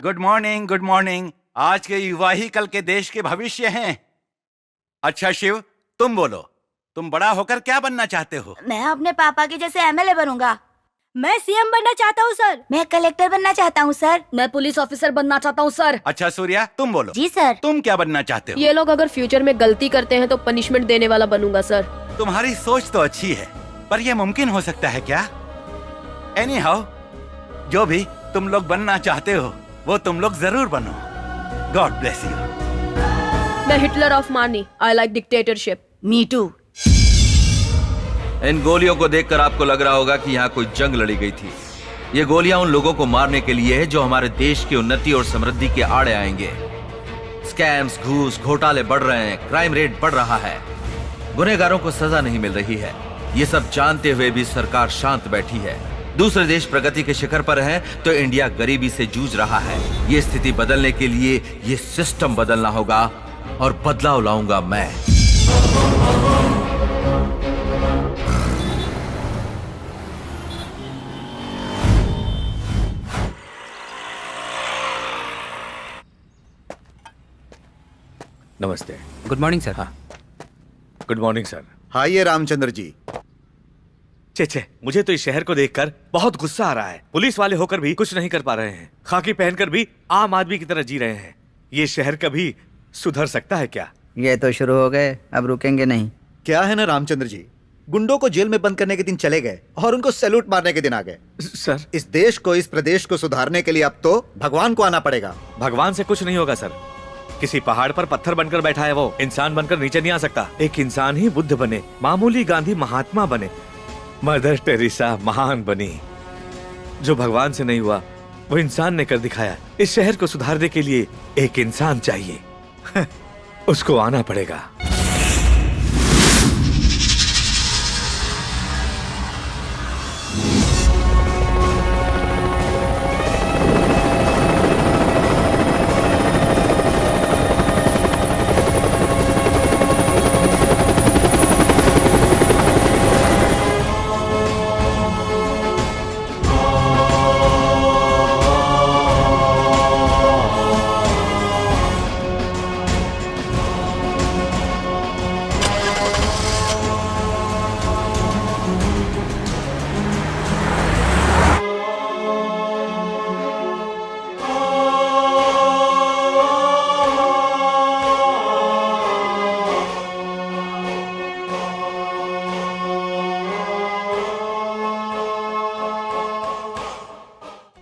Good morning, good morning. आज के युवा ही कल के देश के भविष्य हैं। अच्छा शिव, तुम बोलो, तुम बड़ा होकर क्या बनना चाहते हो? मैं अपने पापा के जैसे एमएलए बनूंगा। मैं सीएम बनना चाहता हूँ सर। मैं कलेक्टर बनना चाहता हूँ सर। मैं पुलिस ऑफिसर बनना चाहता हूँ सर। अच्छा सूर्या, तुम बोलो। जी सर। तुम क्या बनना चाहते हो? ये लोग अगर फ्यूचर में गलती करते हैं तो पनिशमेंट देने वाला बनूंगा सर। तुम्हारी सोच तो अच्छी है, पर यह मुमकिन हो सकता है क्या? एनीहाउ, जो भी तुम लोग बनना चाहते हो वो तुम लोग जरूर बनो। God bless you. मैं हिटलर ऑफ मानी। I like dictatorship. Me too. इन गोलियों को देखकर आपको लग रहा होगा कि यहाँ कोई जंग लड़ी गई थी। ये गोलियां उन लोगों को मारने के लिए है जो हमारे देश की उन्नति और समृद्धि के आड़े आएंगे। स्कैम्स, घूस, घोटाले बढ़ रहे हैं, क्राइम रेट बढ़ रहा है, गुनहगारों को सजा नहीं मिल रही है। ये सब जानते हुए भी सरकार शांत बैठी है। दूसरे देश प्रगति के शिखर पर हैं, तो इंडिया गरीबी से जूझ रहा है। ये स्थिति बदलने के लिए ये सिस्टम बदलना होगा और बदलाव लाऊंगा मैं। नमस्ते। Good morning sir. हाँ, गुड मॉर्निंग सर। हाँ, ये रामचंद्र जी। छे, मुझे तो इस शहर को देखकर बहुत गुस्सा आ रहा है। पुलिस वाले होकर भी कुछ नहीं कर पा रहे हैं, खाकी पहनकर भी आम आदमी की तरह जी रहे हैं। ये शहर कभी सुधर सकता है क्या? ये तो शुरू हो गए, अब रुकेंगे नहीं। क्या है ना रामचंद्र जी, गुंडों को जेल में बंद करने के दिन चले गए और उनको सैल्यूट मारने के दिन आ गए। सर, इस देश को, इस प्रदेश को सुधारने के लिए अब तो भगवान को आना पड़ेगा। भगवान से कुछ नहीं होगा सर। किसी पहाड़ पर पत्थर बनकर बैठा है, वो इंसान बनकर नीचे नहीं आ सकता। एक इंसान ही बुद्ध बने, मामूली गांधी महात्मा बने, मदर टेरेसा महान बनी। जो भगवान से नहीं हुआ वो इंसान ने कर दिखाया। इस शहर को सुधारने के लिए एक इंसान चाहिए। उसको आना पड़ेगा।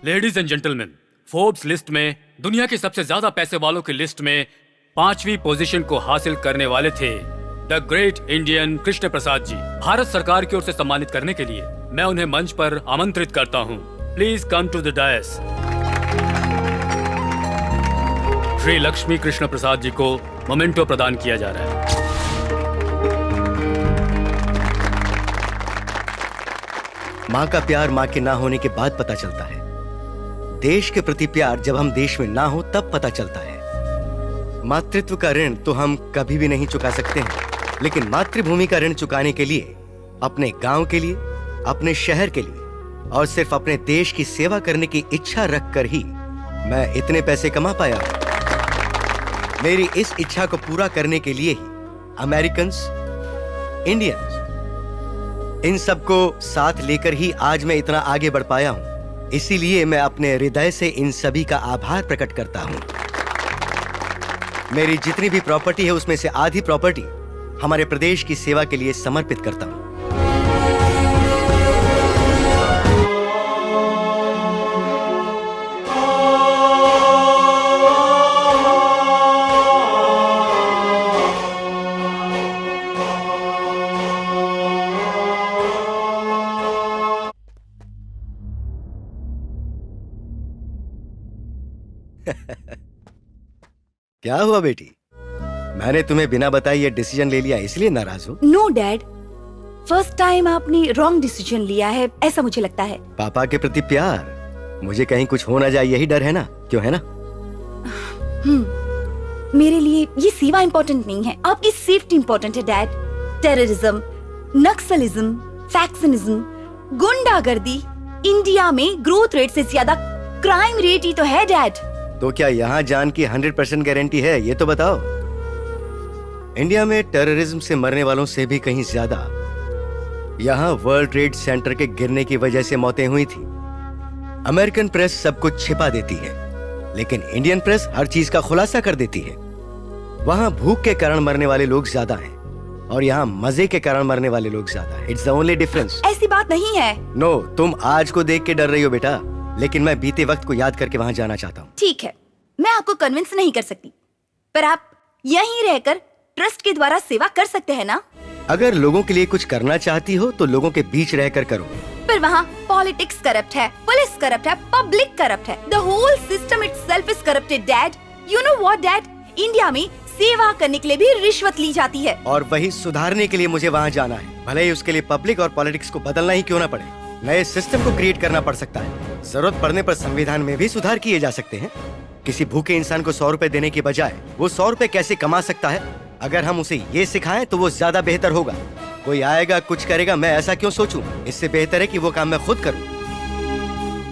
Ladies and gentleman, Forbes list में दुनिया के सबसे ज्यादा पैसे वालों की लिस्ट में 5वीं पोजीशन को हासिल करने वाले थे the great Indian Krishna Prasad जी। भारत सरकार की ओर से सम्मानित करने के लिए मैं उन्हें मंच पर आमंत्रित करता हूं। Please come to the dais. Shri Lakshmi Krishna Prasad ji को मोमेंटो प्रदान किया जा रहा है। माँ का प्यार माँ के ना होने के बाद पता चलता है। देश के प्रति प्यार जब हम देश में ना हो तब पता चलता है। मातृत्व का ऋण तो हम कभी भी नहीं चुका सकते हैं, लेकिन मातृभूमि का ऋण चुकाने के लिए, अपने गांव के लिए, अपने शहर के लिए और सिर्फ अपने देश की सेवा करने की इच्छा रखकर ही मैं इतने पैसे कमा पाया। मेरी इस इच्छा को पूरा करने के लिए ही अमेरिकन्स, इंडियंस, इन सबको साथ लेकर ही आज मैं इतना आगे बढ़ पाया हूं। इसीलिए मैं अपने हृदय से इन सभी का आभार प्रकट करता हूं। मेरी जितनी भी प्रॉपर्टी है उसमें से आधी प्रॉपर्टी हमारे प्रदेश की सेवा के लिए समर्पित करता हूं। क्या हुआ बेटी? मैंने तुम्हें बिना बताए ये डिसीजन ले लिया, इसलिए नाराज हो? नो डैड, फर्स्ट टाइम आपने रॉन्ग डिसीजन लिया है, ऐसा मुझे लगता है। पापा के प्रति प्यार, मुझे कहीं कुछ हो ना जाए यही डर है ना, क्यों है ना? मेरे लिए ये सेवा इम्पोर्टेंट नहीं है, आपकी सेफ्टी इम्पोर्टेंट है डैड। टेररिज्म, नक्सलिज्म, फैक्शनिज्म, गुंडागर्दी, इंडिया में ग्रोथ रेट से ज्यादा क्राइम रेट ही तो है डैड। तो क्या यहाँ जान की 100% गारंटी है, ये तो बताओ। इंडिया में टेररिज्म से मरने वालों से भी कहीं ज्यादा यहाँ वर्ल्ड ट्रेड सेंटर के गिरने की वजह से मौतें हुई थी। अमेरिकन प्रेस सब कुछ छिपा देती है, लेकिन इंडियन प्रेस हर चीज का खुलासा कर देती है। वहां भूख के कारण मरने वाले लोग ज्यादा हैं और यहाँ मजे के कारण मरने वाले लोग ज्यादा हैं। It's the only difference. ऐसी बात नहीं है। नो, तुम आज को देख के डर रही हो बेटा, लेकिन मैं बीते वक्त को याद करके वहां जाना चाहता हूँ। ठीक है, मैं आपको कन्विंस नहीं कर सकती, पर आप यहीं रहकर ट्रस्ट के द्वारा सेवा कर सकते हैं ना? अगर लोगों के लिए कुछ करना चाहती हो तो लोगों के बीच रहकर करो। पर वहाँ पॉलिटिक्स करप्ट है, पुलिस करप्ट है, पब्लिक करप्ट है। The whole system itself is corrupted dad. You know what dad? India में सेवा करने के लिए भी रिश्वत ली जाती है। और वही सुधारने के लिए मुझे वहाँ जाना है, भले ही उसके लिए पब्लिक और पॉलिटिक्स को बदलना ही क्यों ना पड़े। नए सिस्टम को क्रिएट करना पड़ सकता है। जरूरत पड़ने पर संविधान में भी सुधार किए जा सकते हैं। किसी भूखे इंसान को 100 रुपए देने के बजाय वो 100 रुपए कैसे कमा सकता है, अगर हम उसे ये सिखाएं तो वो ज्यादा बेहतर होगा। कोई आएगा कुछ करेगा, मैं ऐसा क्यों सोचूं? इससे बेहतर है कि वो काम मैं खुद करूं।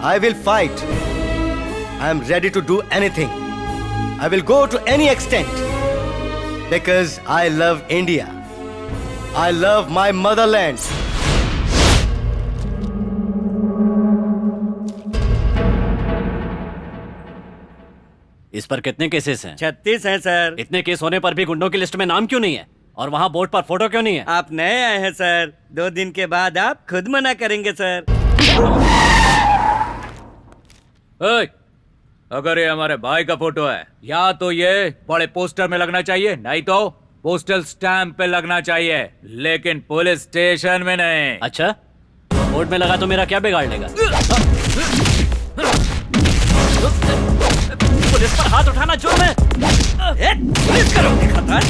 I will fight. I am ready to do anything. I will go to any extent because I love India. I love my motherland. इस पर कितने केसेस हैं? 36 है सर। इतने केस होने पर भी गुंडों की लिस्ट में नाम क्यों नहीं है? और वहाँ बोर्ड पर फोटो क्यों नहीं है? आप नए आए हैं सर, 2 दिन के बाद आप खुद मना करेंगे सर। अगर ये हमारे भाई का फोटो है, या तो ये बड़े पोस्टर में लगना चाहिए, नहीं तो पोस्टल स्टैंप पे लगना चाहिए, लेकिन पुलिस स्टेशन में नहीं। अच्छा, बोर्ड में लगा तो मेरा क्या बिगाड़ लेगा? पुलिस पर हाथ उठाना जुर्म है। पुलिस करोगे खतर?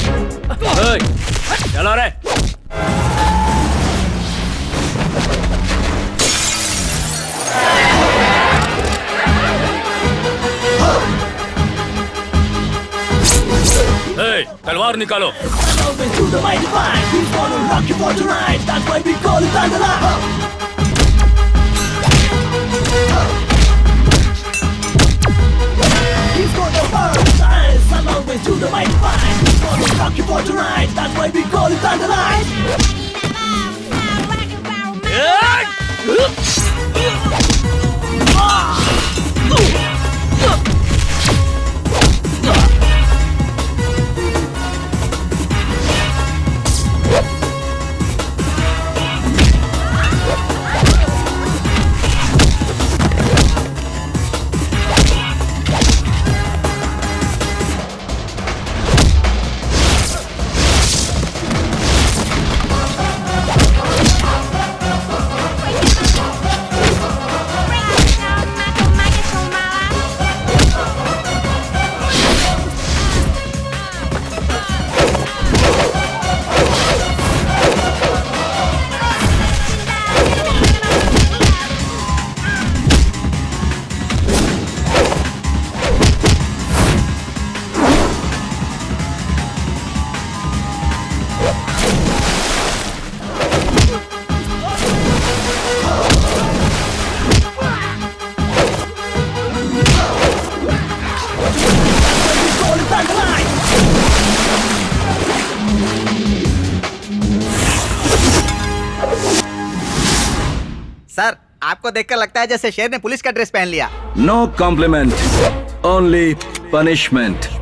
चलो रे। तलवार निकालो। सर, आपको देखकर लगता है जैसे शेर ने पुलिस का ड्रेस पहन लिया। No compliment, only punishment.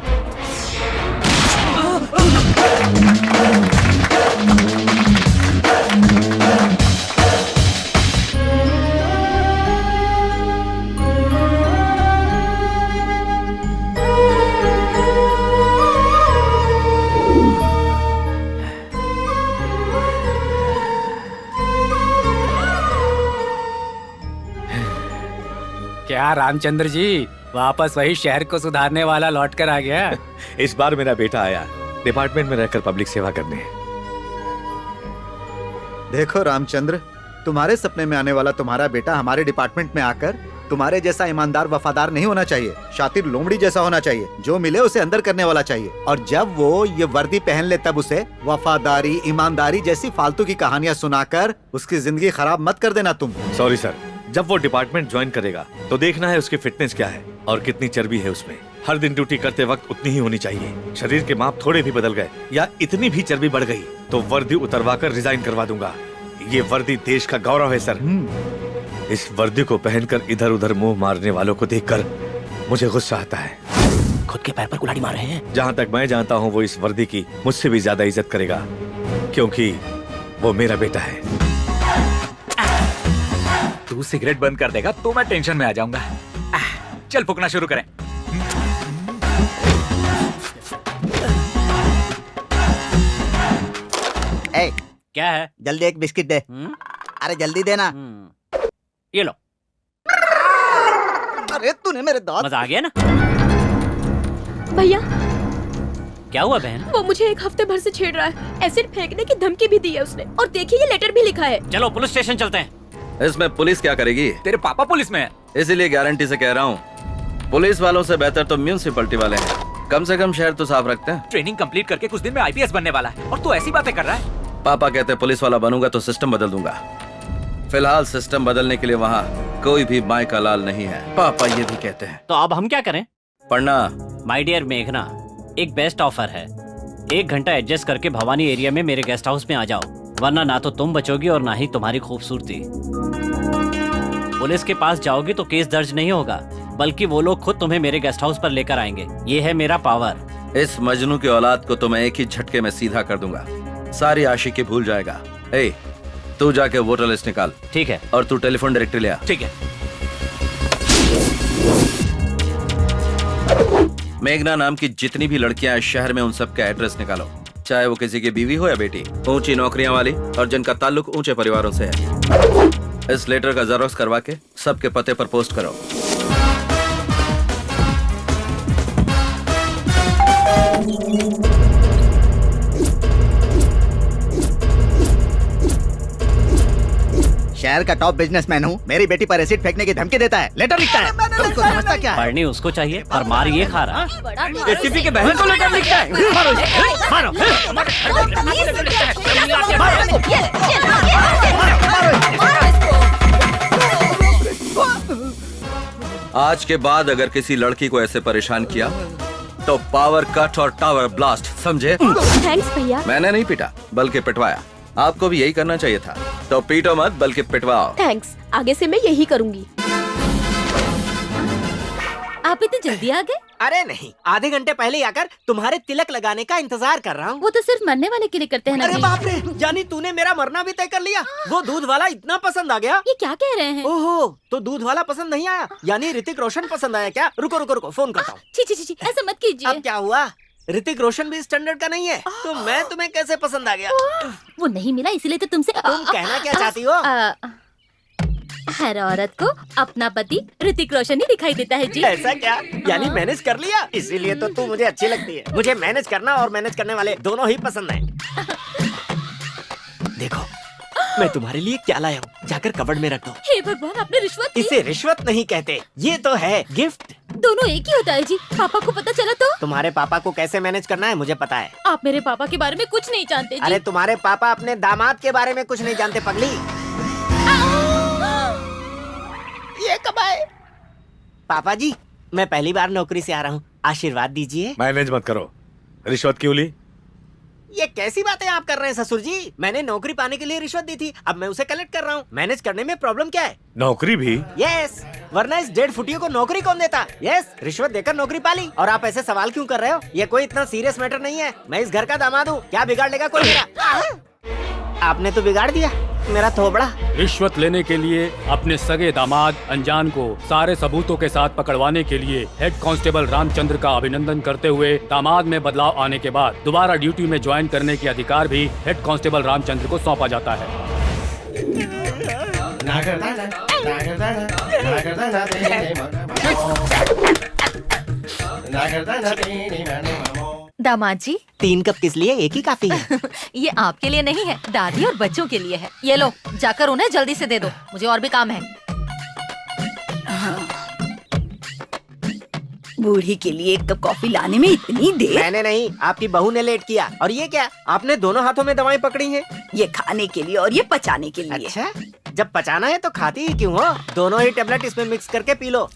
क्या रामचंद्र जी, वापस वही शहर को सुधारने वाला लौट कर आ गया? इस बार मेरा बेटा आया डिपार्टमेंट में रहकर पब्लिक सेवा करने। देखो रामचंद्र, तुम्हारे सपने में आने वाला तुम्हारा बेटा हमारे डिपार्टमेंट में आकर तुम्हारे जैसा ईमानदार वफादार नहीं होना चाहिए, शातिर लोमड़ी जैसा होना चाहिए, जो मिले उसे अंदर करने वाला चाहिए। और जब वो ये वर्दी पहन ले तब उसे वफादारी, ईमानदारी जैसी फालतू की कहानियां सुनाकर उसकी जिंदगी खराब मत कर देना तुम। सॉरी सर, जब वो डिपार्टमेंट ज्वाइन करेगा तो देखना है उसकी फिटनेस क्या है और कितनी चर्बी है उसमें। हर दिन ड्यूटी करते वक्त उतनी ही होनी चाहिए। शरीर के माप थोड़े भी बदल गए या इतनी भी चर्बी बढ़ गई तो वर्दी उतरवा कर रिजाइन करवा दूंगा। ये वर्दी देश का गौरव है सर। इस वर्दी को पहनकर इधर उधर मुंह मारने वालों को देखकर मुझे गुस्सा आता है। खुद के पैर पर कुल्हाड़ी मार रहे हैं। जहाँ तक मैं जानता हूँ वो इस वर्दी की मुझसे भी ज्यादा इज्जत करेगा, क्योंकि वो मेरा बेटा है। तू सिगरेट बंद कर देगा तो मैं टेंशन में आ जाऊंगा। चल फूकना शुरू करें। ए, क्या है? जल्दी एक बिस्किट दे। अरे जल्दी देना। ये लो। अरे तूने मेरे दांत। मजा आ गया ना? भैया क्या हुआ बहन? वो मुझे एक हफ्ते भर से छेड़ रहा है। एसिड फेंकने की धमकी भी दी है उसने, और देखिए ये लेटर भी लिखा है। चलो पुलिस स्टेशन चलते हैं। इसमें पुलिस क्या करेगी? तेरे पापा पुलिस में है। इसीलिए गारंटी से कह रहा हूँ, पुलिस वालों से बेहतर तो म्यूनिसिपैलिटी वाले हैं। कम से कम शहर तो साफ रखते हैं। ट्रेनिंग कंप्लीट करके कुछ दिन में आईपीएस बनने वाला है और तू ऐसी बातें कर रहा है। पापा कहते हैं पुलिस वाला बनूंगा तो सिस्टम बदल दूंगा। फिलहाल सिस्टम बदलने के लिए वहाँ कोई भी माई का लाल नहीं है। पापा ये भी कहते हैं। तो अब हम क्या करें? पढ़ना। माय डियर मेघना, एक बेस्ट ऑफर है। 1 घंटा एडजस्ट करके भवानी एरिया में मेरे गेस्ट हाउस में आ जाओ, वरना ना तो तुम बचोगी और ना ही तुम्हारी खूबसूरती। पुलिस के पास जाओगी तो केस दर्ज नहीं होगा, बल्कि वो लोग खुद तुम्हें मेरे गेस्ट हाउस पर लेकर आएंगे। ये है मेरा पावर। इस मजनू की औलाद को तो मैं एक ही झटके में सीधा कर दूंगा। सारी आशिकी भूल जाएगा। ए, तू जाके वोटर लिस्ट निकाल। ठीक है। और तू टेलीफोन डायरेक्टरी ले आ। ठीक है। मेघना नाम की जितनी भी लड़कियां इस शहर में, उन सब का एड्रेस निकालो, चाहे वो किसी की बीवी हो या बेटी, ऊंची नौकरियां वाली और जिनका ताल्लुक ऊंचे परिवारों से है। इस लेटर का जेरॉक्स करवा के सबके पते पर पोस्ट करो। शहर का टॉप बिजनेसमैन हूँ, मेरी बेटी पर एसिड फेंकने की धमकी देता है, लेटर लिखता है। तुमको समझता क्या है? पढ़नी उसको चाहिए और मार ये खा रहा है। एसीपी के बहन को लेटर लिखता है। मारो इसे, मारो। आज के बाद अगर किसी लड़की को ऐसे परेशान किया तो पावर कट और टावर ब्लास्ट, समझे? थैंक्स भैया। मैंने नहीं पीटा बल्कि पिटवाया। आपको भी यही करना चाहिए था। तो पीटो मत बल्कि पिटवाओ। थैंक्स, आगे से मैं यही करूंगी। आप इतनी जल्दी आ गए? अरे नहीं, आधे घंटे पहले आकर तुम्हारे तिलक लगाने का इंतजार कर रहा हूँ। वो तो सिर्फ मरने वाले के लिए करते हैं ना। अरे बाप रे, यानी तूने मेरा मरना भी तय कर लिया। वो दूध वाला इतना पसंद आ गया। ये क्या कह रहे हैं? ओहो, तो दूध वाला पसंद नहीं आया, यानी ऋतिक रोशन पसंद आया क्या? रुको रुको रुको, फोन करता हूँ। छी, ऐसा मत कीजिए। अब क्या हुआ? ऋतिक रोशन भी स्टैंडर्ड का नहीं है, तो मैं तुम्हें कैसे पसंद आ गया? वो नहीं मिला इसलिए तो तुमसे। तुम कहना क्या चाहती हो? हर औरत को अपना पति ऋतिक रोशन ही दिखाई देता है जी। ऐसा क्या? यानी मैनेज कर लिया, इसीलिए तो तू मुझे अच्छी लगती है। मुझे मैनेज करना और मैनेज करने वाले दोनों ही पसंद हैं। देखो, मैं तुम्हारे लिए क्या लाया हूँ, जाकर कबर्ड में रख दो। हे भगवान, आपने रिश्वत दी? इसे रिश्वत नहीं कहते, ये तो है गिफ्ट। दोनों एक ही होता है जी। पापा को पता चला तो? तुम्हारे पापा को कैसे मैनेज करना है मुझे पता है। आप मेरे पापा के बारे में कुछ नहीं जानते जी। अरे तुम्हारे पापा अपने दामाद के बारे में कुछ नहीं जानते पगली। ये कब आए? पापा जी, मैं पहली बार नौकरी से आ रहा हूँ, आशीर्वाद दीजिए। मैनेज मत करो, रिश्वत क्यों ली? ये कैसी बातें आप कर रहे हैं ससुर जी? मैंने नौकरी पाने के लिए रिश्वत दी थी, अब मैं उसे कलेक्ट कर रहा हूँ। मैनेज करने में प्रॉब्लम क्या है? नौकरी भी? यस, वरना इस डेढ़ फुटियों को नौकरी कौन देता? यस, रिश्वत देकर नौकरी पाली। और आप ऐसे सवाल क्यों कर रहे हो? ये कोई इतना सीरियस मैटर नहीं है। मैं इस घर का दामाद हूँ, क्या बिगाड़ लेगा कोई मेरा? आपने तो बिगाड़ दिया मेरा थोबड़ा। रिश्वत लेने के लिए अपने सगे दामाद अनजान को सारे सबूतों के साथ पकड़वाने के लिए हेड कांस्टेबल रामचंद्र का अभिनंदन करते हुए दामाद में बदलाव आने के बाद दोबारा ड्यूटी में ज्वाइन करने के अधिकार भी हेड कांस्टेबल रामचंद्र को सौंपा जाता है। दामाद जी, 3 कप किस लिए? एक ही काफी है। ये आपके लिए नहीं है, दादी और बच्चों के लिए है। ये लो, जाकर उन्हें जल्दी से दे दो, मुझे और भी काम है। बूढ़ी के लिए 1 कप कॉफी लाने में इतनी देर? मैंने नहीं, आपकी बहू ने लेट किया। और ये क्या, आपने दोनों हाथों में दवाएं पकड़ी हैं? ये खाने के लिए और ये पचाने के लिए। अच्छा, जब पचाना है तो खाती ही क्यों हो? दोनों ही टेबलेट इसमें मिक्स करके पी लो।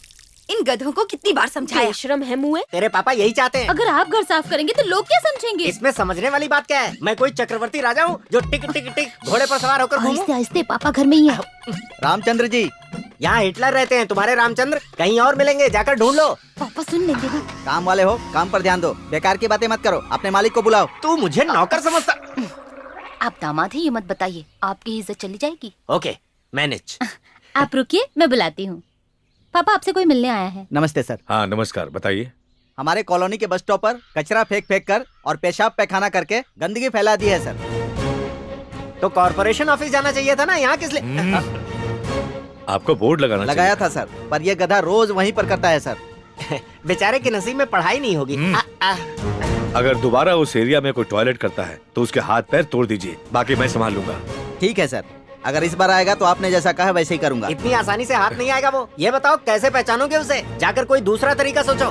इन गधों को कितनी बार समझाया। बेशरम है मुँह। तेरे पापा यही चाहते हैं। अगर आप घर साफ करेंगे तो लोग क्या समझेंगे? इसमें समझने वाली बात क्या है? मैं कोई चक्रवर्ती राजा हूँ जो टिक टिक टिक घोड़े पर सवार होकर घूमूं? आहिस्ते आहिस्ते, पापा घर में ही है। रामचंद्र जी, यहाँ हिटलर रहते हैं, तुम्हारे रामचंद्र कहीं और मिलेंगे, जाकर ढूंढ लो। पापा सुन लेंगे ना। काम वाले हो, काम पर ध्यान दो, बेकार की बातें मत करो, अपने मालिक को बुलाओ। तू मुझे नौकर समझता? आप दामाद हैं, ये मत बताइए, आपकी इज्जत चली जाएगी। Okay, manage. आप रुकिए, मैं बुलाती हूँ। पापा आपसे कोई मिलने आया है। नमस्ते सर। हाँ नमस्कार, बताइए। हमारे कॉलोनी के बस स्टॉप पर कचरा फेंक फेंक कर और पेशाब पैखाना करके गंदगी फैला दी है सर। तो कॉर्पोरेशन ऑफिस जाना चाहिए था ना, यहाँ किस लिए? आपको बोर्ड लगाना लगाया था सर, पर ये गधा रोज वहीं पर करता है सर। बेचारे के नसीब में पढ़ाई नहीं होगी। अगर दोबारा उस एरिया में कोई टॉयलेट करता है तो उसके हाथ पैर तोड़ दीजिए, बाकी मैं संभाल लूंगा। ठीक है सर, अगर इस बार आएगा तो आपने जैसा कहा वैसे ही करूंगा। इतनी आसानी से हाथ नहीं आएगा वो। ये बताओ कैसे पहचानोगे उसे? जाकर कोई दूसरा तरीका सोचो।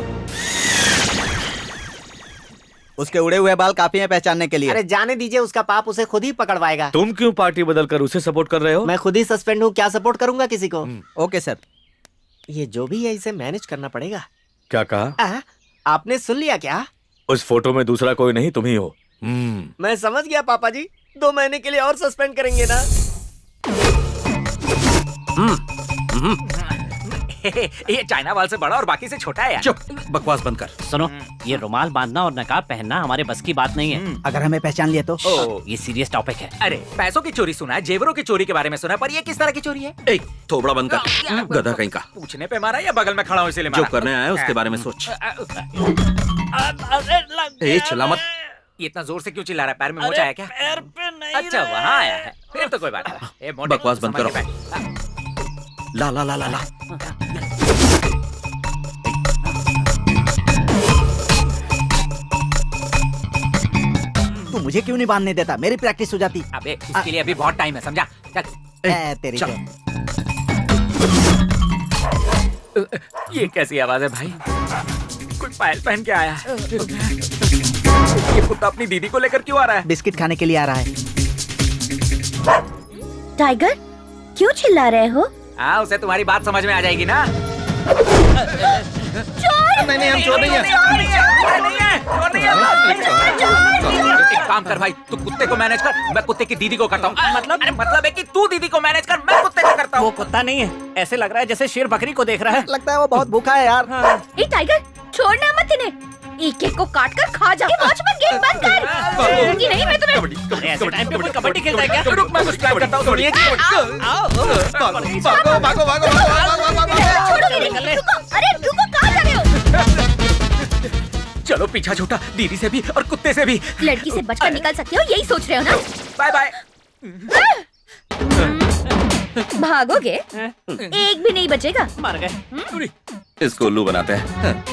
उसके उड़े हुए बाल काफी हैं पहचानने के लिए। अरे जाने दीजिए, उसका पाप उसे खुद ही पकड़वाएगा। तुम क्यों पार्टी बदल कर उसे सपोर्ट कर रहे हो? मैं खुद ही सस्पेंड हूँ, क्या सपोर्ट करूंगा किसी को? Okay sir. ये जो भी है इसे मैनेज करना पड़ेगा। क्या कहा? आपने सुन लिया क्या? उस फोटो में दूसरा कोई नहीं, तुम ही हो। मैं समझ गया पापा जी, 2 महीने के लिए और सस्पेंड करेंगे ना? ये चाइना वाल से बड़ा और बाकी से छोटा है यार। चुप, बकवास बंद कर। सुनो, ये रुमाल बांधना और नकाब पहनना हमारे बस की बात नहीं है। अगर हमें पहचान लिया तो? ये सीरियस टॉपिक है। अरे पैसों की चोरी सुना है, जेवरों की चोरी के बारे में सुना है, पर ये किस तरह की चोरी है? एक थोबड़ा बंद कर, गधा कहीं का। पूछने पे मारा या बगल में खड़ा हूँ इसीलिए जो मारा? करने आया है उसके बारे में सोच। चिल्ला मत। ये इतना जोर से क्यों चिल्ला रहा है? पैर में मोच आया क्या? पैर पे नहीं। अच्छा वहाँ आया है, फिर तो कोई बात नहीं। ए, मोटे, बकवास बंद संभाल करो। के बैठ। ला ला ला ला ला। तू मुझे क्यों नहीं बांधने देता? मेरी प्रैक्टिस हो जाती। अबे इसके लिए अभी बहुत टाइम है, समझा? चल। तेरी चल। ये कैसी आवाज है भाई? कोई पायल पहन के आया है। ये कुत्ता अपनी दीदी को लेकर क्यों आ रहा है? बिस्किट खाने के लिए आ रहा है। टाइगर, क्यों चिल्ला रहे हो? हाँ, उसे तुम्हारी बात समझ में आ जाएगी ना। नहीं, हम चोर नहीं हैं। एक काम कर भाई, तू कुत्ते को मैनेज कर, मैं कुत्ते की दीदी को करता हूँ। मतलब है कि तू दीदी को मैनेज कर, मैं कुत्ते को करता हूँ। वो कुत्ता नहीं है, ऐसे लग रहा है जैसे शेर बकरी को देख रहा है। लगता है वो बहुत भूखा है यार। ए टाइगर, छोड़ना मत इन्हें, एक एक को काट कर खा जा। वॉचमैन गेट बंद कर। छोड़ूंगी नहीं मैं तुम्हें। अरे ऐसे टाइम पे कोई कबड्डी खेलता है क्या? रुक, मैं कुछ प्लान करता हूँ। छोड़ूंगी नहीं। रुको, अरे रुको, कहाँ जा रहे हो? चलो पीछा छूटा, दीदी से भी और कुत्ते से भी। लड़की से बचकर निकल सकते हो, यही सोच रहे हो ना? Bye bye. भागोगे? एक भी नहीं बचेगा। मर गए। इसको उल्लू बनाते हैं।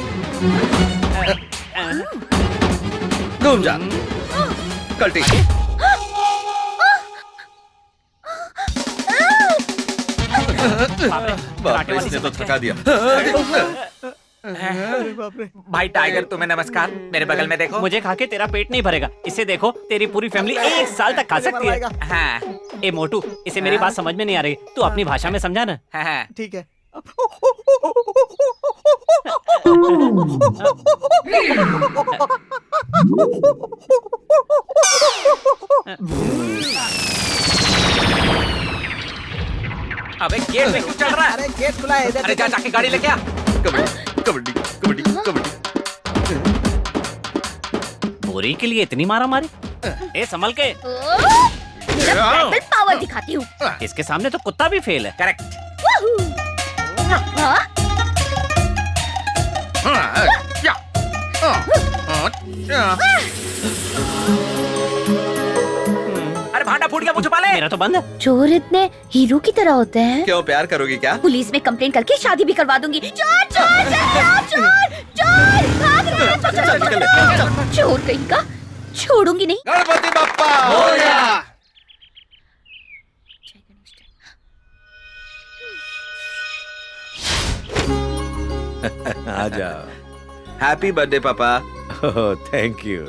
घूम जा कल्टी। बाप रे, इसने तो थका दिया। भाई टाइगर, तुम्हें नमस्कार। मेरे बगल में देखो। मुझे खा के तेरा पेट नहीं भरेगा, इसे देखो, तेरी पूरी फैमिली 1 साल तक खा सकती है। हाँ ए मोटू, इसे मेरी बात समझ में नहीं आ रही, तू अपनी भाषा में समझा ना। हाँ। ठीक है। अबे गेट में क्यों चढ़ रहा है? अरे गेट खुला है। अरे जा, जाके गाड़ी लेके आ। कबड्डी कबड्डी कबड्डी कबड्डी। बोरी के लिए इतनी मारा मारी? ए संभल के। मेरा बैटल पावर दिखाती हूँ। इसके सामने तो कुत्ता भी फेल है। करेक्ट। हाँ? अरे भांडा फूट गया, मुझे पाले। मेरा तो बंद है। चोर इतने हीरो की तरह होते हैं। क्यों, प्यार करोगी क्या? पुलिस में कंप्लेंट करके शादी भी करवा दूंगी। चोर चोर चोर चोर भाग रहे हैं। चोर कहीं का, छोड़ूंगी नहीं। गणपति बप्पा आ जाओ। हैप्पी बर्थडे पापा। Thank you.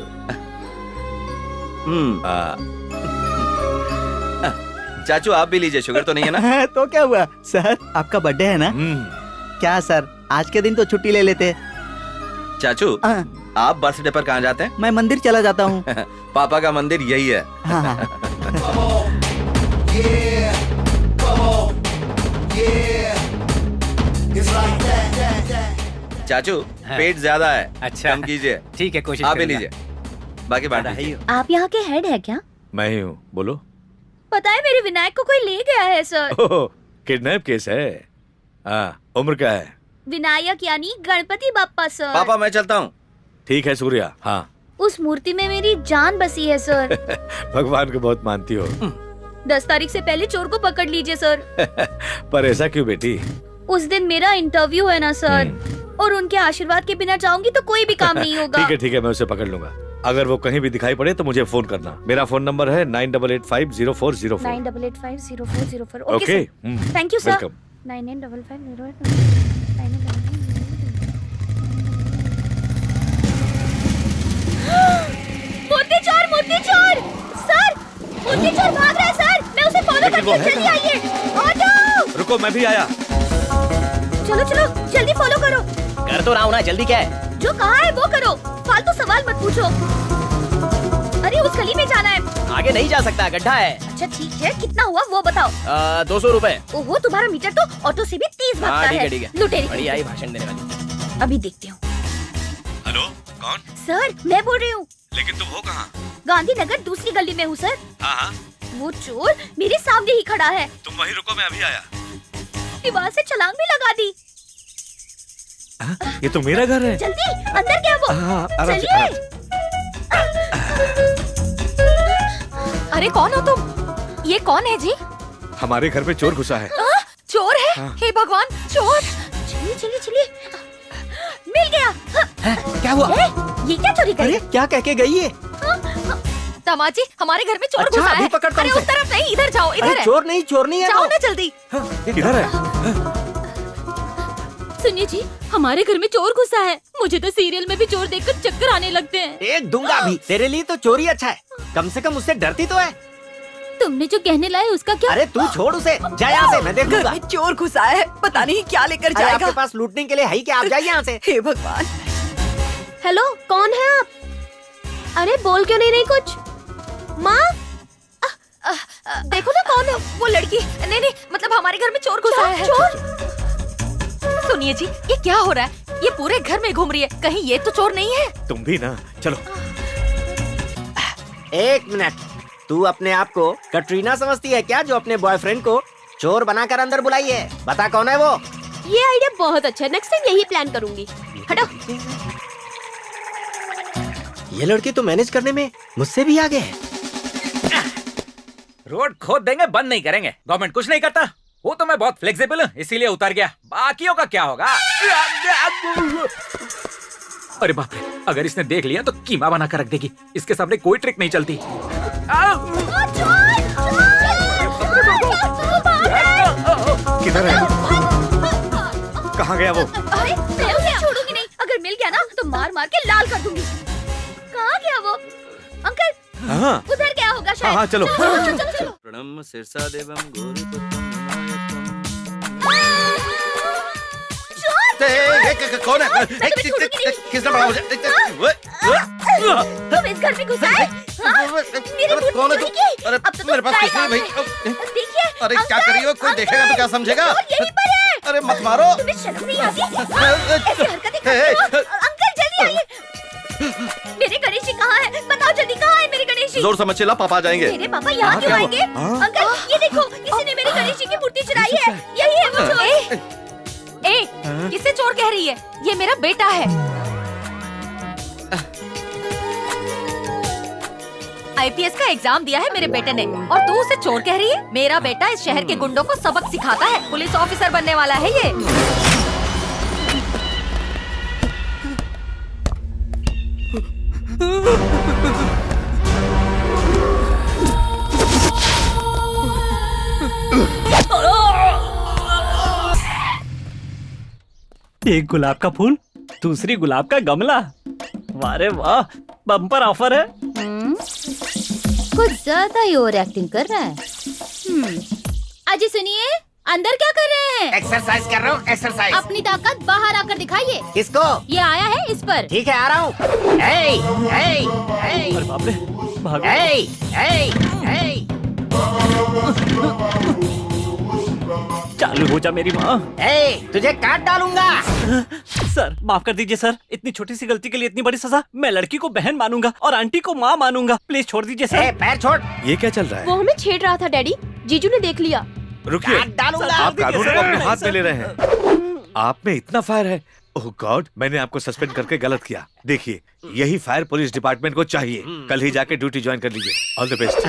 चाचू आप भी लीजिए, शुगर तो नहीं है ना? तो क्या हुआ सर, आपका बर्थडे है ना? क्या सर, आज के दिन तो छुट्टी ले लेते। चाचू हाँ। आप बर्थडे पर कहाँ जाते हैं? मैं मंदिर चला जाता हूँ। पापा का मंदिर यही है। हाँ, हाँ। चाचू पेट ज्यादा है, अच्छा। कम कीजिए। ठीक है, कोशिश आप ही करूंगा। लीजिए, बाकी बांट दीजिए। आप यहाँ के हेड है क्या? मैं ही हूँ, बोलो। पता है मेरे विनायक को कोई ले गया है सर। ओह, किडनैप केस है। हाँ, उम्र क्या है? विनायक यानी गणपति बाप्पा सर। पापा मैं चलता हूँ। ठीक है सूर्या। हाँ। उस मूर्ति में मेरी जान बसी है सर। भगवान को बहुत मानती हो। 10 तारीख से पहले चोर को पकड़ लीजिए सर। पर ऐसा क्यों बेटी? उस दिन मेरा इंटरव्यू है ना सर, और उनके आशीर्वाद के बिना जाऊंगी तो कोई भी काम नहीं होगा। ठीक है, मैं उसे पकड़ लूंगा। अगर वो कहीं भी दिखाई पड़े तो मुझे फोन करना। मेरा फोन नंबर है 98850404। 98850404। Okay, thank you sir. Welcome. 985508। मूर्ति चोर सर, मूर्ति चोर भाग रहा है सर। मैं उसे फॉलो लेकिन वो करती हूँ, है जल्दी आइए। ऑटो, रुको, मैं भी आया। चलो चलो जल्दी फॉलो करो। कर तो रहा हूँ ना, जल्दी क्या है? जो कहा है वो करो, फालतू सवाल मत पूछो। अरे उस गली में जाना है। आगे नहीं जा सकता, गड्ढा है। अच्छा ठीक है, कितना हुआ वो बताओ। 200 रुपए। ओहो, तुम्हारा मीटर तो ऑटो से भी तेज भागता है। ठीक है। लुटेरी बढ़िया ही भाषण देने वाली। अभी देखती हूँ। हेलो, कौन? सर मैं बोल रही हूँ, लेकिन तुम हो कहाँ? गांधीनगर दूसरी गली में हूँ सर। हाँ, वो चोर मेरे सामने ही खड़ा है। तुम वहीं रुको, मैं अभी आया। दीवार से छलांग भी लगा दी। ये तो मेरा घर है। जल्दी अंदर क्या वो। हाँ, आराम से, चलिए। आराम से। अरे कौन हो तुम? ये कौन है जी? हमारे घर पे चोर घुसा है। चोर है? हाँ। हे भगवान, चोर! चलिए चलिए चलिए। मिल गया। क्या हुआ? ये क्या चोरी करी? अरे क्या कह के गई है? दामाद जी, हमारे घर में चोर अच्छा, घुसा अभी है। पकड़ता हूँ अरे उसे। उस तरफ नहीं, इधर जाओ, इधर अरे है। चोर नहीं है जाओ वो। ना जल्दी। किधर है? सुनिए जी, हमारे घर में चोर घुसा है। मुझे तो सीरियल में भी चोर देखकर चक्कर आने लगते हैं। एक दूंगा भी। तेरे लिए तो चोरी अच्छा है, कम से कम उससे डरती तो है। तुमने जो कहने लाए उसका क्या? अरे तू छोड़ उसे, जा यहाँ से, मैं देख घर लूंगा। में चोर घुसा है, पता नहीं क्या लेकर अरे जाएगा। आपके पास लूटने के लिए है ही क्या? आप जाइए यहाँ से। हे भगवान। हेलो, कौन है आप? अरे बोल क्यों नहीं रही कुछ? माँ, देखो ना कौन है वो लड़की। नहीं नहीं, मतलब हमारे घर में चोर घुसा है। सुनिए जी, ये क्या हो रहा है? ये पूरे घर में घूम रही है, कहीं ये तो चोर नहीं है? तुम भी ना, चलो। एक मिनट, तू अपने आप को कटरीना समझती है क्या, जो अपने बॉयफ्रेंड को चोर बनाकर अंदर बुलाई है? बता कौन है वो? ये आइडिया बहुत अच्छा है। नेक्स्ट टाइम यही प्लान करूंगी। हटो। ये लड़की तो मैनेज करने में मुझसे भी आगे है। रोड खोद देंगे, बंद नहीं करेंगे। गवर्नमेंट कुछ नहीं करता। वो तो मैं बहुत फ्लेक्सिबल हूँ, इसीलिए उतर गया। बाकियों का क्या होगा? अरे बाप रे, अगर इसने देख लिया तो कीमा बना कर रख देगी। इसके सामने कोई ट्रिक नहीं चलती। किधर है? कहाँ गया वो? अरे मैं उसे छोड़ूंगी नहीं। अगर मिल गया ना तो मार मार के लाल कर दूंगी। कहाँ गया वो? अंकल, हाँ, उधर गया होगा शायद। हाँ, चलो। चलो। प्रणम शीर्षा देवम गौरीपतिम कौन है? किसने पढ़ा मुझे? तुम इस घर में घुसा है? हाँ? मेरी मूर्ति कौन है चोरी तू? की? अरे अब तो मेरे पास कुछ नहीं भाई। देखिए, अरे क्या अंकल, करियो, कोई देखेगा तो क्या समझेगा? चोर यहीं पर है। अरे मत मारो। तुम्हें शर्म नहीं आती? ऐसी हरकतें करते हो? अंकल जल्दी आइए। मेरे गणेश जी कहाँ है? बताओ जल्दी, कहाँ है मेरे गणेश जी? जोर से मत चिल्ला, पापा आ जाएंगे। मेरे पापा यहाँ क्यों आएंगे? अंकल ये देखो, किसी ने मेरे गणेश जी की मूर्ति चुराई है। यही है वो चोर। ए, किसे चोर कह रही है? ये मेरा बेटा है। आईपीएस का एग्जाम दिया है मेरे बेटे ने, और तू उसे चोर कह रही है? मेरा बेटा इस शहर के गुंडों को सबक सिखाता है। पुलिस ऑफिसर बनने वाला है ये। एक गुलाब का फूल, दूसरी गुलाब का गमला। वाह रे वाह, बम्पर ऑफर है। कुछ ज्यादा ही ओवर एक्टिंग कर रहा है। अजी सुनिए, अंदर क्या कर रहे हैं? एक्सरसाइज कर रहा हूँ, एक्सरसाइज। अपनी ताकत बाहर आकर दिखाइए। किसको? ये आया है इस पर। ठीक है, आ रहा हूँ। हे, हे, हे। अरे बाप रे, भागो। हे, हे, हे। चालू हो जा मेरी माँ। हे, तुझे काट डालूंगा। सर माफ कर दीजिए सर, इतनी छोटी सी गलती के लिए इतनी बड़ी सजा। मैं लड़की को बहन मानूंगा और आंटी को माँ मानूंगा। प्लीज छोड़ दीजिए हे, सर। पैर छोड़। ये क्या चल रहा है? वो हमें छेड़ रहा था डैडी, जीजू ने देख लिया। रुकिए, काट डालूंगा। आप कानून को अपने हाथ में ले रहे हैं। आप में इतना फायर है? ओह गॉड, मैंने आपको सस्पेंड करके गलत किया। देखिए, यही फायर पुलिस डिपार्टमेंट को चाहिए। कल ही जाके ड्यूटी ज्वाइन कर लीजिए। All the best.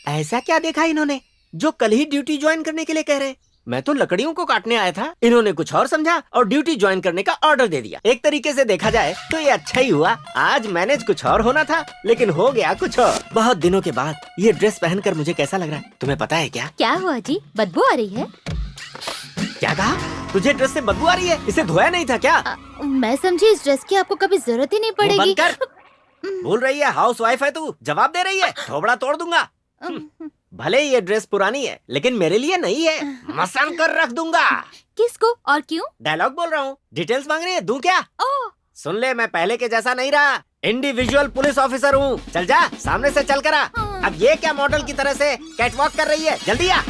ऐसा क्या देखा इन्होंने जो कल ही ड्यूटी ज्वाइन करने के लिए कह रहे? मैं तो लकड़ियों को काटने आया था, इन्होंने कुछ और समझा और ड्यूटी ज्वाइन करने का ऑर्डर दे दिया। एक तरीके से देखा जाए तो ये अच्छा ही हुआ। आज मैनेज कुछ और होना था, लेकिन हो गया कुछ और। बहुत दिनों के बाद ये ड्रेस पहनकर मुझे कैसा लग रहा है, तुम्हें पता है क्या? क्या हुआ जी, बदबू आ रही है? क्या कहा? तुझे ड्रेस से बदबू आ रही है? इसे धोया नहीं था क्या? मैं समझी इस ड्रेस की आपको कभी जरूरत ही नहीं वो पड़ेगी। बंद कर। बोल रही है हाउस वाइफ है तू, जवाब दे रही है, थोबड़ा तोड़ दूंगा। भले ही ये ड्रेस पुरानी है, लेकिन मेरे लिए नहीं है, मसान कर रख दूंगा। किसको और क्यों? डायलॉग बोल रहा हूँ। डिटेल्स मांग रही है, दूं क्या? ओह, सुन ले, मैं पहले के जैसा नहीं रहा, इंडिविजुअल पुलिस ऑफिसर हूँ। चल जा, सामने से चल कर आ। अब ये क्या मॉडल की तरह से कैटवॉक कर रही है? जल्दी आ।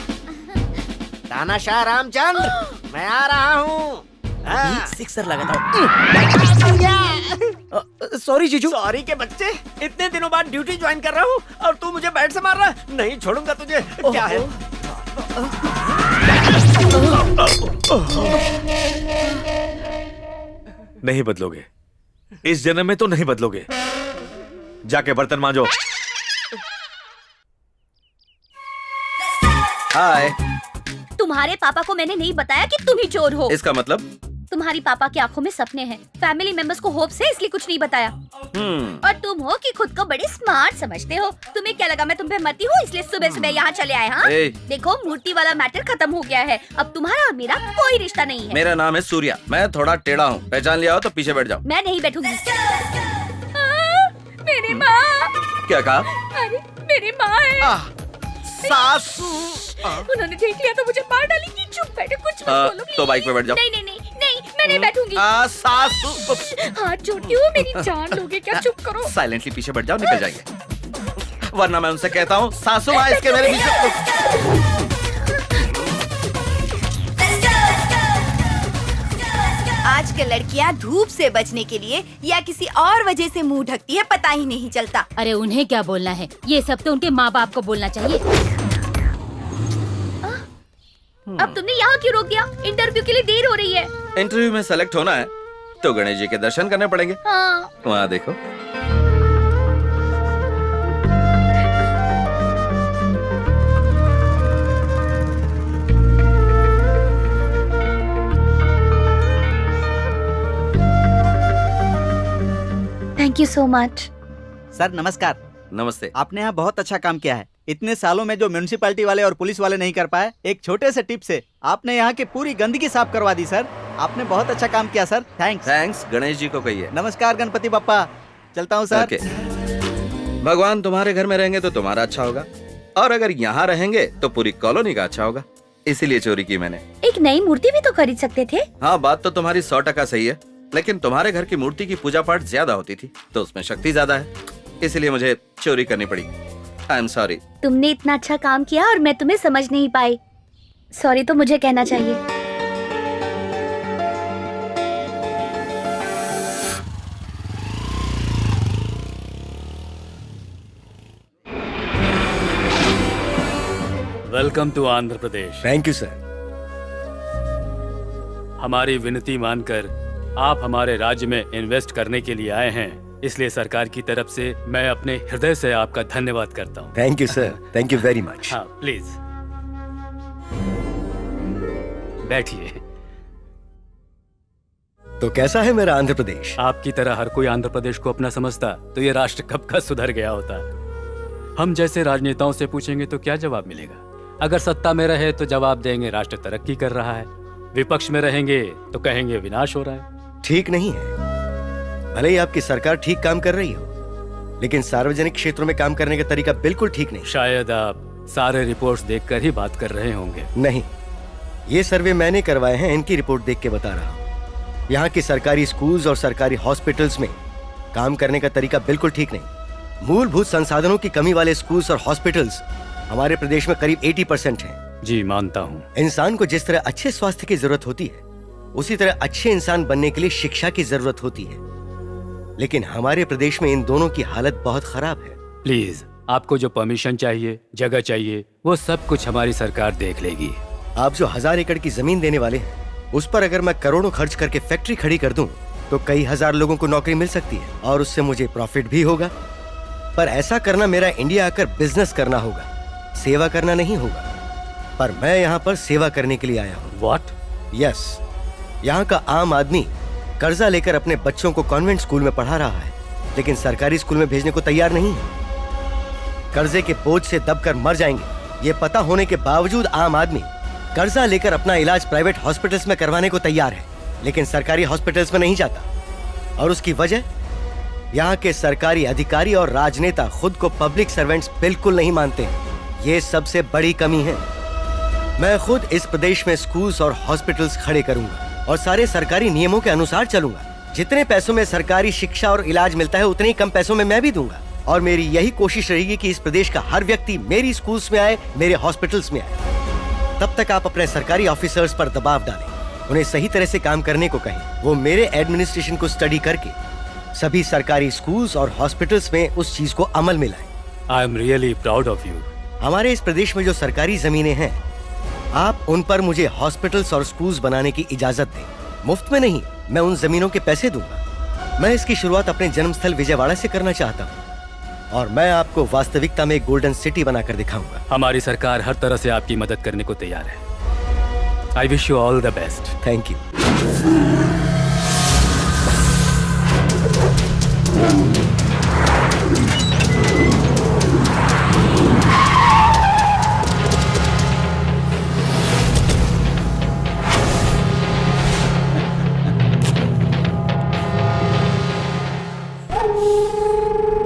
तानाशाह रामचंद्र, मैं आ रहा हूँ। सिक्सर लगा था। सॉरी जीजू। सॉरी के बच्चे, इतने दिनों बाद ड्यूटी ज्वाइन कर रहा हूँ और तू मुझे बैट से मार रहा है? नहीं छोड़ूंगा तुझे। क्या है? नहीं बदलोगे, इस जन्म में तो नहीं बदलोगे। जाके बर्तन मांजो। हाय। तुम्हारे पापा को मैंने नहीं बताया कि तुम ही चोर हो। इसका मतलब? तुम्हारी पापा की आंखों में सपने हैं, फैमिली मेंबर्स को होप से, इसलिए कुछ नहीं बताया। और तुम हो कि खुद को बड़े स्मार्ट समझते हो। तुम्हें क्या लगा मैं तुम पे मती हूँ इसलिए सुबह सुबह यहाँ चले आए? हाँ, देखो मूर्ति वाला मैटर खत्म हो गया है। अब तुम्हारा और मेरा कोई रिश्ता नहीं है। मेरा नाम है सूर्या, मैं थोड़ा टेढ़ा हूँ, पहचान लिया हो तो पीछे बैठ जाओ। मैं नहीं बैठूंगी। मेरी माँ। क्या कहा? अरे मेरी माँ है। सासू। उन्होंने देख लिया तो मुझे मार डालेंगी। चुप बैठो, कुछ मत बोलो। तो बाइक पे बैठ जाओ। नहीं नहीं नहीं नहीं, मैं नहीं बैठूंगी। सासू। हाथ जोड़ती हूँ, मेरी जान लोगे क्या? चुप करो। साइलेंटली पीछे बैठ जाओ, निकल जाएंगे, वरना मैं उनसे कहता हूँ सासू माँ इसके मेरे पीछे। आजकल लड़कियां धूप से बचने के लिए या किसी और वजह से मुंह ढकती है, पता ही नहीं चलता। अरे उन्हें क्या बोलना है, ये सब तो उनके माँ बाप को बोलना चाहिए। अब तुमने यहाँ क्यों रोक दिया? इंटरव्यू के लिए देर हो रही है। इंटरव्यू में सेलेक्ट होना है तो गणेश जी के दर्शन करने पड़ेंगे। हाँ। वहाँ देखो। Thank you so much. Sir नमस्कार। नमस्ते। आपने यहाँ बहुत अच्छा काम किया है। इतने सालों में जो म्युनिसिपैलिटी वाले और पुलिस वाले नहीं कर पाए, एक छोटे से टिप से आपने यहाँ की पूरी गंदगी साफ करवा दी सर। आपने बहुत अच्छा काम किया sir. Thanks. Thanks Ganesh ji को कहिए। नमस्कार गणपति बप्पा, चलता हूँ सर। ओके। भगवान तुम्हारे घर में रहेंगे तो तुम्हारा अच्छा होगा, और अगर यहाँ रहेंगे तो पूरी कॉलोनी का अच्छा होगा, इसीलिए चोरी की मैंने। एक नई मूर्ति भी तो खरीद सकते थे। हाँ, बात तो तुम्हारी 100% सही है, लेकिन तुम्हारे घर की मूर्ति की पूजा पाठ ज्यादा होती थी तो उसमें शक्ति ज्यादा है, इसलिए मुझे चोरी करनी पड़ी। I am sorry. तुमने इतना अच्छा काम किया और मैं तुम्हें समझ नहीं पाई। सॉरी तो मुझे कहना चाहिए। Welcome to Andhra Pradesh. Thank you sir. हमारी विनती मानकर आप हमारे राज्य में इन्वेस्ट करने के लिए आए हैं, इसलिए सरकार की तरफ से मैं अपने हृदय से आपका धन्यवाद करता हूँ। Thank you sir, thank you very much. हाँ प्लीज बैठिए। तो कैसा है मेरा आंध्र प्रदेश? आपकी तरह हर कोई आंध्र प्रदेश को अपना समझता तो ये राष्ट्र कब का सुधर गया होता। हम जैसे राजनेताओं से पूछेंगे तो क्या जवाब मिलेगा? अगर सत्ता में रहे तो जवाब देंगे राष्ट्र तरक्की कर रहा है, विपक्ष में रहेंगे तो कहेंगे विनाश हो रहा है। ठीक नहीं है। भले ही आपकी सरकार ठीक काम कर रही हो, लेकिन सार्वजनिक क्षेत्रों में काम करने का तरीका बिल्कुल ठीक नहीं। शायद आप सारे रिपोर्ट्स देखकर ही बात कर रहे होंगे। नहीं, ये सर्वे मैंने करवाए हैं, इनकी रिपोर्ट देख के बता रहा हूँ। यहाँ के सरकारी स्कूल्स और सरकारी हॉस्पिटल्स में काम करने का तरीका बिल्कुल ठीक नहीं। मूलभूत संसाधनों की कमी वाले स्कूल्स और हॉस्पिटल्स हमारे प्रदेश में करीब 80% हैं। जी मानता हूँ। इंसान को जिस तरह अच्छे स्वास्थ्य की जरूरत होती है, उसी तरह अच्छे इंसान बनने के लिए शिक्षा की जरूरत होती है। लेकिन हमारे प्रदेश में इन दोनों की हालत बहुत खराब है। प्लीज, आपको जो परमिशन चाहिए, जगह चाहिए, वो सब कुछ हमारी सरकार देख लेगी। आप जो 1000 एकड़ की जमीन देने वाले हैं, उस पर अगर मैं करोड़ों खर्च करके फैक्ट्री खड़ी कर दूं, तो कई हजार लोगों को नौकरी मिल सकती है और उससे मुझे प्रॉफिट भी होगा। पर ऐसा करना मेरा इंडिया आकर बिजनेस करना होगा, सेवा करना नहीं होगा। पर मैं यहाँ पर सेवा करने के लिए आया हूँ। What? यस, यहाँ का आम आदमी कर्जा लेकर अपने बच्चों को कॉन्वेंट स्कूल में पढ़ा रहा है, लेकिन सरकारी स्कूल में भेजने को तैयार नहीं है। कर्जे के बोझ से दबकर मर जाएंगे, ये पता होने के बावजूद आम आदमी कर्जा लेकर अपना इलाज प्राइवेट हॉस्पिटल्स में करवाने को तैयार है, लेकिन सरकारी हॉस्पिटल्स में नहीं जाता। और उसकी वजह, यहाँ के सरकारी अधिकारी और राजनेता खुद को पब्लिक सर्वेंट्स बिल्कुल नहीं मानते हैं। ये सबसे बड़ी कमी है। मैं खुद इस प्रदेश में स्कूल्स और हॉस्पिटल्स खड़े करूंगा और सारे सरकारी नियमों के अनुसार चलूंगा। जितने पैसों में सरकारी शिक्षा और इलाज मिलता है, उतने ही कम पैसों में मैं भी दूंगा। और मेरी यही कोशिश रहेगी कि इस प्रदेश का हर व्यक्ति मेरी स्कूल्स में आए, मेरे हॉस्पिटल्स में आए। तब तक आप अपने सरकारी ऑफिसर्स पर दबाव डालें, उन्हें सही तरह से काम करने को कहें। वो मेरे एडमिनिस्ट्रेशन को स्टडी करके सभी सरकारी स्कूल्स और हॉस्पिटल्स में उस चीज को अमल में लाएं। I am really proud of you. हमारे इस प्रदेश में जो सरकारी जमीनें हैं, आप उन पर मुझे हॉस्पिटल्स और स्कूल्स बनाने की इजाजत दें। मुफ्त में नहीं, मैं उन जमीनों के पैसे दूंगा। मैं इसकी शुरुआत अपने जन्मस्थल विजयवाड़ा से करना चाहता हूँ और मैं आपको वास्तविकता में एक गोल्डन सिटी बनाकर दिखाऊंगा। हमारी सरकार हर तरह से आपकी मदद करने को तैयार है। I wish you all the best. Thank you.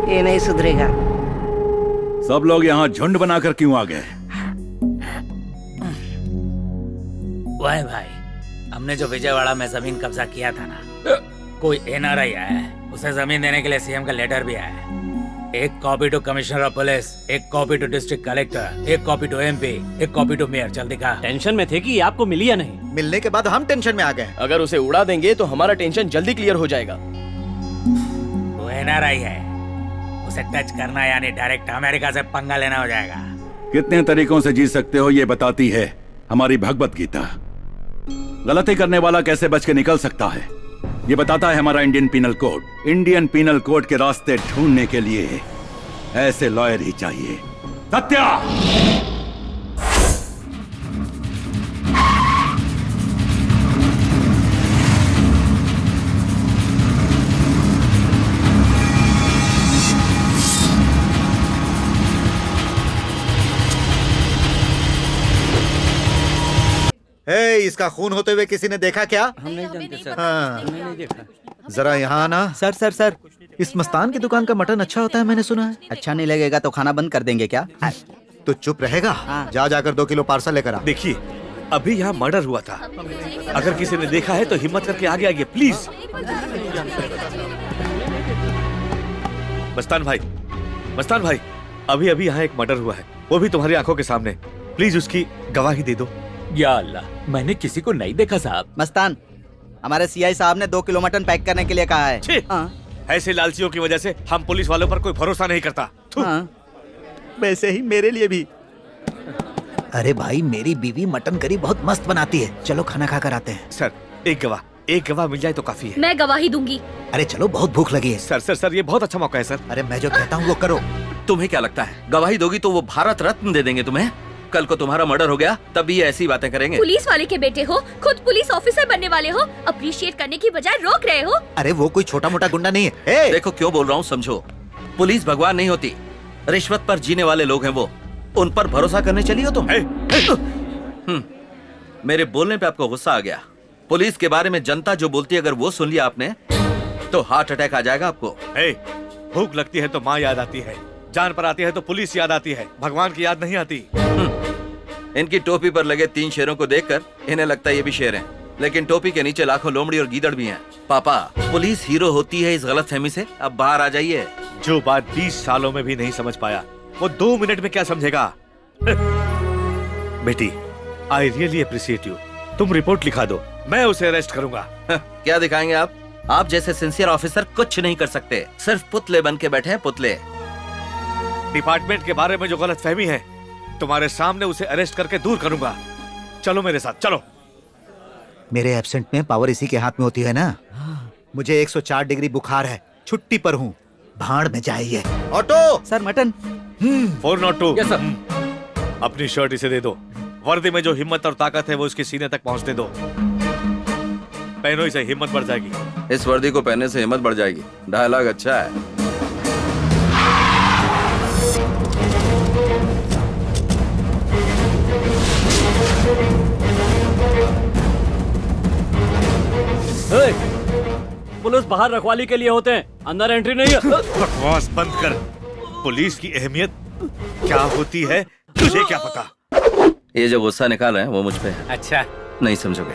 ये नहीं सुधरेगा। सब लोग यहाँ झुंड बनाकर क्यों आ गए? वाह भाई, हमने जो विजयवाड़ा में जमीन कब्जा किया था ना, कोई एनआरआई आया है, उसे जमीन देने के लिए सीएम का लेटर भी आया है। एक copy to commissioner of police, एक कॉपी टू डिस्ट्रिक्ट कलेक्टर, एक कॉपी टू एमपी, एक कॉपी टू मेयर। जल्दी दिखा। टेंशन में थे कि ये आपको मिली या नहीं। मिलने के बाद हम टेंशन में आ गए। अगर उसे उड़ा देंगे तो हमारा टेंशन जल्दी क्लियर हो जाएगा। वो एनआरआई है, उसे टच करना यानी डायरेक्ट अमेरिका से पंगा लेना हो जाएगा। कितने तरीकों से जी सकते हो ये बताती है हमारी भगवत गीता। गलती करने वाला कैसे बच के निकल सकता है ये बताता है हमारा Indian penal code. Indian penal code के रास्ते ढूंढने के लिए ऐसे लॉयर ही चाहिए। सत्या! हे, इसका खून होते हुए किसी ने देखा क्या? हम नहीं जानते सर। हाँ। हमने नहीं देखा। जरा यहाँ आना। सर सर सर, इस मस्तान की दुकान का मटन अच्छा होता है, मैंने सुना है। अच्छा नहीं लगेगा तो खाना बंद कर देंगे क्या? तो चुप रहेगा? जा जाकर 2 किलो पार्सल लेकर आ। देखिए, अभी यहाँ मर्डर हुआ था। अगर किसी ने देखा है तो हिम्मत करके आगे आइए प्लीज। मस्तान भाई, अभी अभी यहाँ एक मर्डर हुआ है, वो भी तुम्हारी आंखों के सामने। प्लीज उसकी गवाही दे दो। या अल्लाह, मैंने किसी को नहीं देखा साहब। मस्तान, हमारे सीआई साहब ने 2 किलो मटन पैक करने के लिए कहा है। छी! ऐसे लालचियों की वजह से हम पुलिस वालों पर कोई भरोसा नहीं करता। वैसे ही मेरे लिए भी। अरे भाई, मेरी बीवी मटन करी बहुत मस्त बनाती है, चलो खाना खा कर आते हैं। सर, एक गवाह मिल जाए तो काफी है। मैं गवाही दूंगी। अरे चलो, बहुत भूख लगी है। सर, ये बहुत अच्छा मौका है सर। अरे मैं जो कहता हूँ वो करो। तुम्हें क्या लगता है गवाही दोगी तो वो भारत रत्न दे देंगे तुम्हें? कल को तुम्हारा मर्डर हो गया तब भी ये ऐसी बातें करेंगे। पुलिस वाले के बेटे हो, खुद पुलिस ऑफिसर बनने वाले हो, अप्रिशिएट करने की बजाय रोक रहे हो। अरे वो कोई छोटा मोटा गुंडा नहीं है। देखो क्यों बोल रहा हूँ समझो। पुलिस भगवान नहीं होती, रिश्वत पर जीने वाले लोग हैं वो। उन पर भरोसा करने चली हो तुम? मेरे बोलने पे आपको गुस्सा आ गया। पुलिस के बारे में जनता जो बोलती है अगर वो सुन लिया आपने तो हार्ट अटैक आ जाएगा आपको। भूख लगती है तो माँ याद आती है, जान पर आती है तो पुलिस याद आती है, भगवान की याद नहीं आती। इनकी टोपी पर लगे 3 शेरों को देखकर इन्हें लगता है ये भी शेर हैं, लेकिन टोपी के नीचे लाखों लोमड़ी और गीदड़ भी हैं। पापा, पुलिस हीरो होती है इस गलतफहमी से अब बाहर आ जाइए। जो बात 20 सालों में भी नहीं समझ पाया वो 2 मिनट में क्या समझेगा? बेटी, आई रियली अप्रिशिएट यू। तुम रिपोर्ट लिखा दो, मैं उसे अरेस्ट करूंगा। क्या दिखाएंगे आप? आप जैसे सिंसियर ऑफिसर कुछ नहीं कर सकते, सिर्फ पुतले बन के बैठे हैं, पुतले। डिपार्टमेंट के बारे में जो गलतफहमी है तुम्हारे सामने उसे अरेस्ट करके दूर करूंगा। चलो मेरे साथ, चलो। मेरे एब्सेंट में पावर इसी के हाथ में होती है ना। मुझे 104 डिग्री बुखार है, छुट्टी पर हूँ, भाड़ में जाइए। Auto sir, mutton. 402। Yes sir. अपनी शर्ट इसे दे दो। वर्दी में जो हिम्मत और ताकत है वो उसके सीने तक पहुंचने दो। पहनो इसे, हिम्मत बढ़ जाएगी। इस वर्दी को पहनने से हिम्मत बढ़ जाएगी। डायलॉग अच्छा है। पुलिस बाहर रखवाली के लिए होते हैं, अंदर एंट्री नहीं है। बकवास बंद कर। पुलिस की अहमियत क्या होती है तुझे क्या पता? ये जो गुस्सा निकाल रहे हैं वो मुझ पे है। अच्छा, नहीं समझोगे।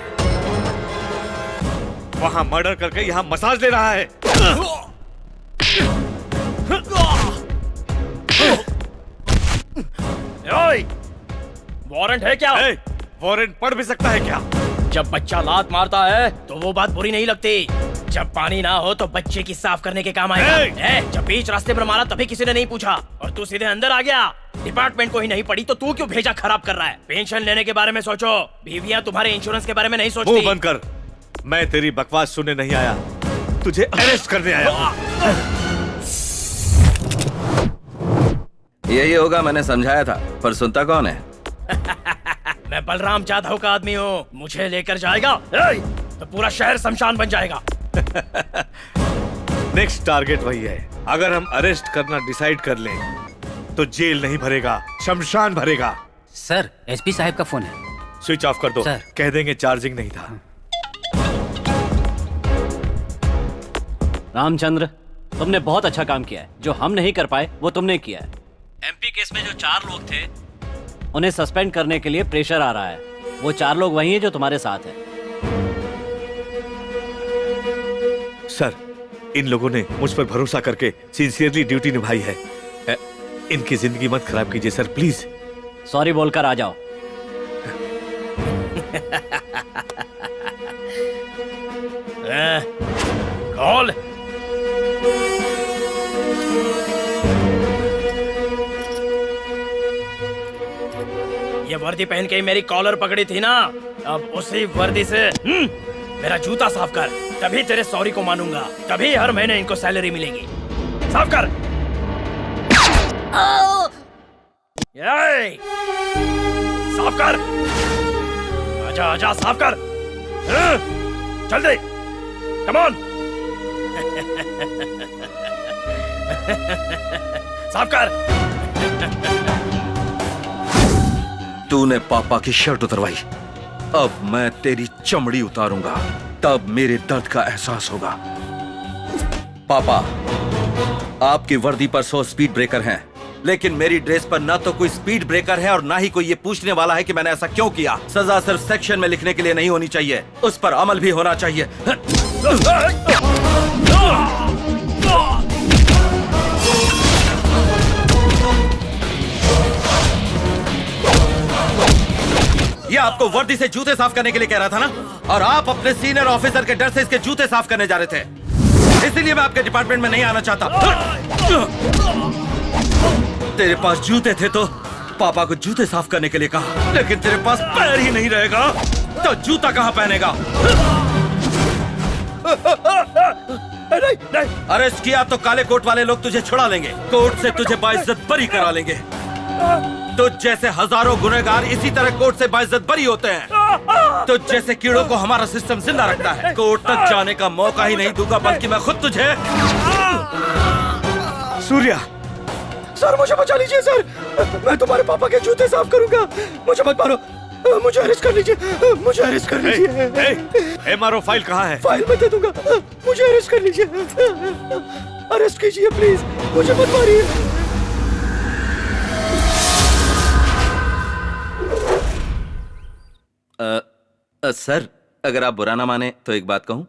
वहाँ मर्डर करके यहाँ मसाज ले रहा है। वारंट है क्या? वारंट पढ़ भी सकता है क्या? जब बच्चा लात मारता है तो वो बात बुरी नहीं लगती। जब पानी ना हो तो बच्चे की साफ करने के काम आएगा। जब बीच रास्ते पर मारा तभी किसी ने नहीं पूछा और तू सीधे अंदर आ गया। डिपार्टमेंट को ही नहीं पड़ी तो तू क्यों भेजा खराब कर रहा है? पेंशन लेने के बारे में सोचो, बीवियां तुम्हारे इंश्योरेंस के बारे में नहीं सोचती। मुंह बंद कर। मैं तेरी बकवास सुनने नहीं आया, तुझे अरेस्ट करने आया हूं। यही होगा, मैंने समझाया था, पर सुनता कौन है? मैं बलराम जाधव का आदमी हूँ, मुझे लेकर जाएगा तो पूरा शहर शमशान बन जाएगा। नेक्स्ट टारगेट वही है। अगर हम अरेस्ट करना डिसाइड कर लें तो जेल नहीं भरेगा, शमशान भरेगा। सर, एसपी साहब का फोन है। स्विच ऑफ कर दो। सर। कह देंगे चार्जिंग नहीं था। रामचंद्र, तुमने बहुत अच्छा काम किया है। जो हम नहीं कर पाए वो तुमने किया है। एमपी केस में जो 4 लोग थे उन्हें सस्पेंड करने के लिए प्रेशर आ रहा है। वो 4 लोग वही हैं जो तुम्हारे साथ हैं। सर, इन लोगों ने मुझ पर भरोसा करके सिंसियरली ड्यूटी निभाई है। इनकी जिंदगी मत खराब कीजिए सर, प्लीज। सॉरी बोलकर आ जाओ। कॉल। ये वर्दी पहन के ही मेरी कॉलर पकड़ी थी ना, अब उसी वर्दी से मेरा जूता साफ कर, तभी तेरे सॉरी को मानूंगा, तभी हर महीने इनको सैलरी मिलेगी। साफ कर। ये साफ कर। आजा आजा, साफ कर। जल्दी, कम ऑन। साफ कर। तूने पापा की शर्ट उतरवाई, अब मैं तेरी चमड़ी उतारूंगा, तब मेरे दर्द का एहसास होगा। पापा, आपकी वर्दी पर 100 स्पीड ब्रेकर हैं, लेकिन मेरी ड्रेस पर ना तो कोई स्पीड ब्रेकर है और ना ही कोई ये पूछने वाला है कि मैंने ऐसा क्यों किया। सजा सिर्फ सेक्शन में लिखने के लिए नहीं होनी चाहिए, उस पर अमल भी होना चाहिए। ये आपको वर्दी से जूते साफ करने के लिए कह रहा था ना, और आप अपने सीनियर ऑफिसर के डर से इसके जूते साफ करने जा रहे थे। इसीलिए मैं आपके डिपार्टमेंट में नहीं आना चाहता। तेरे पास जूते थे तो पापा को जूते साफ करने के लिए कहा, लेकिन तेरे पास पैर ही नहीं रहेगा तो जूता कहाँ पहनेगा? नहीं, नहीं। अरेस्ट किया तो काले कोट वाले लोग तुझे छुड़ा लेंगे, कोर्ट से तुझे बाइज्जत बरी करा लेंगे। तो जैसे हजारों गुनहगार इसी तरह कोर्ट से बाइज्जत बरी होते हैं, तो जैसे कीड़ों को हमारा सिस्टम जिंदा रखता है। कोर्ट तक जाने का मौका ही नहीं दूंगा, बल्कि मैं खुद तुझे। सूर्या, सर मुझे बचा लीजिए सर, मैं तुम्हारे पापा के जूते साफ करूंगा, मुझे मत मारो, मुझे अरेस्ट कर लीजिए, मुझे अरेस्ट कर लीजिए। एमआरओ फाइल कहाँ है? फाइल मैं दे दूंगा, मुझे अरेस्ट कर लीजिए, अरेस्ट कीजिए प्लीज, मुझे मत मारिए। सर अगर आप बुरा ना माने तो एक बात कहूं,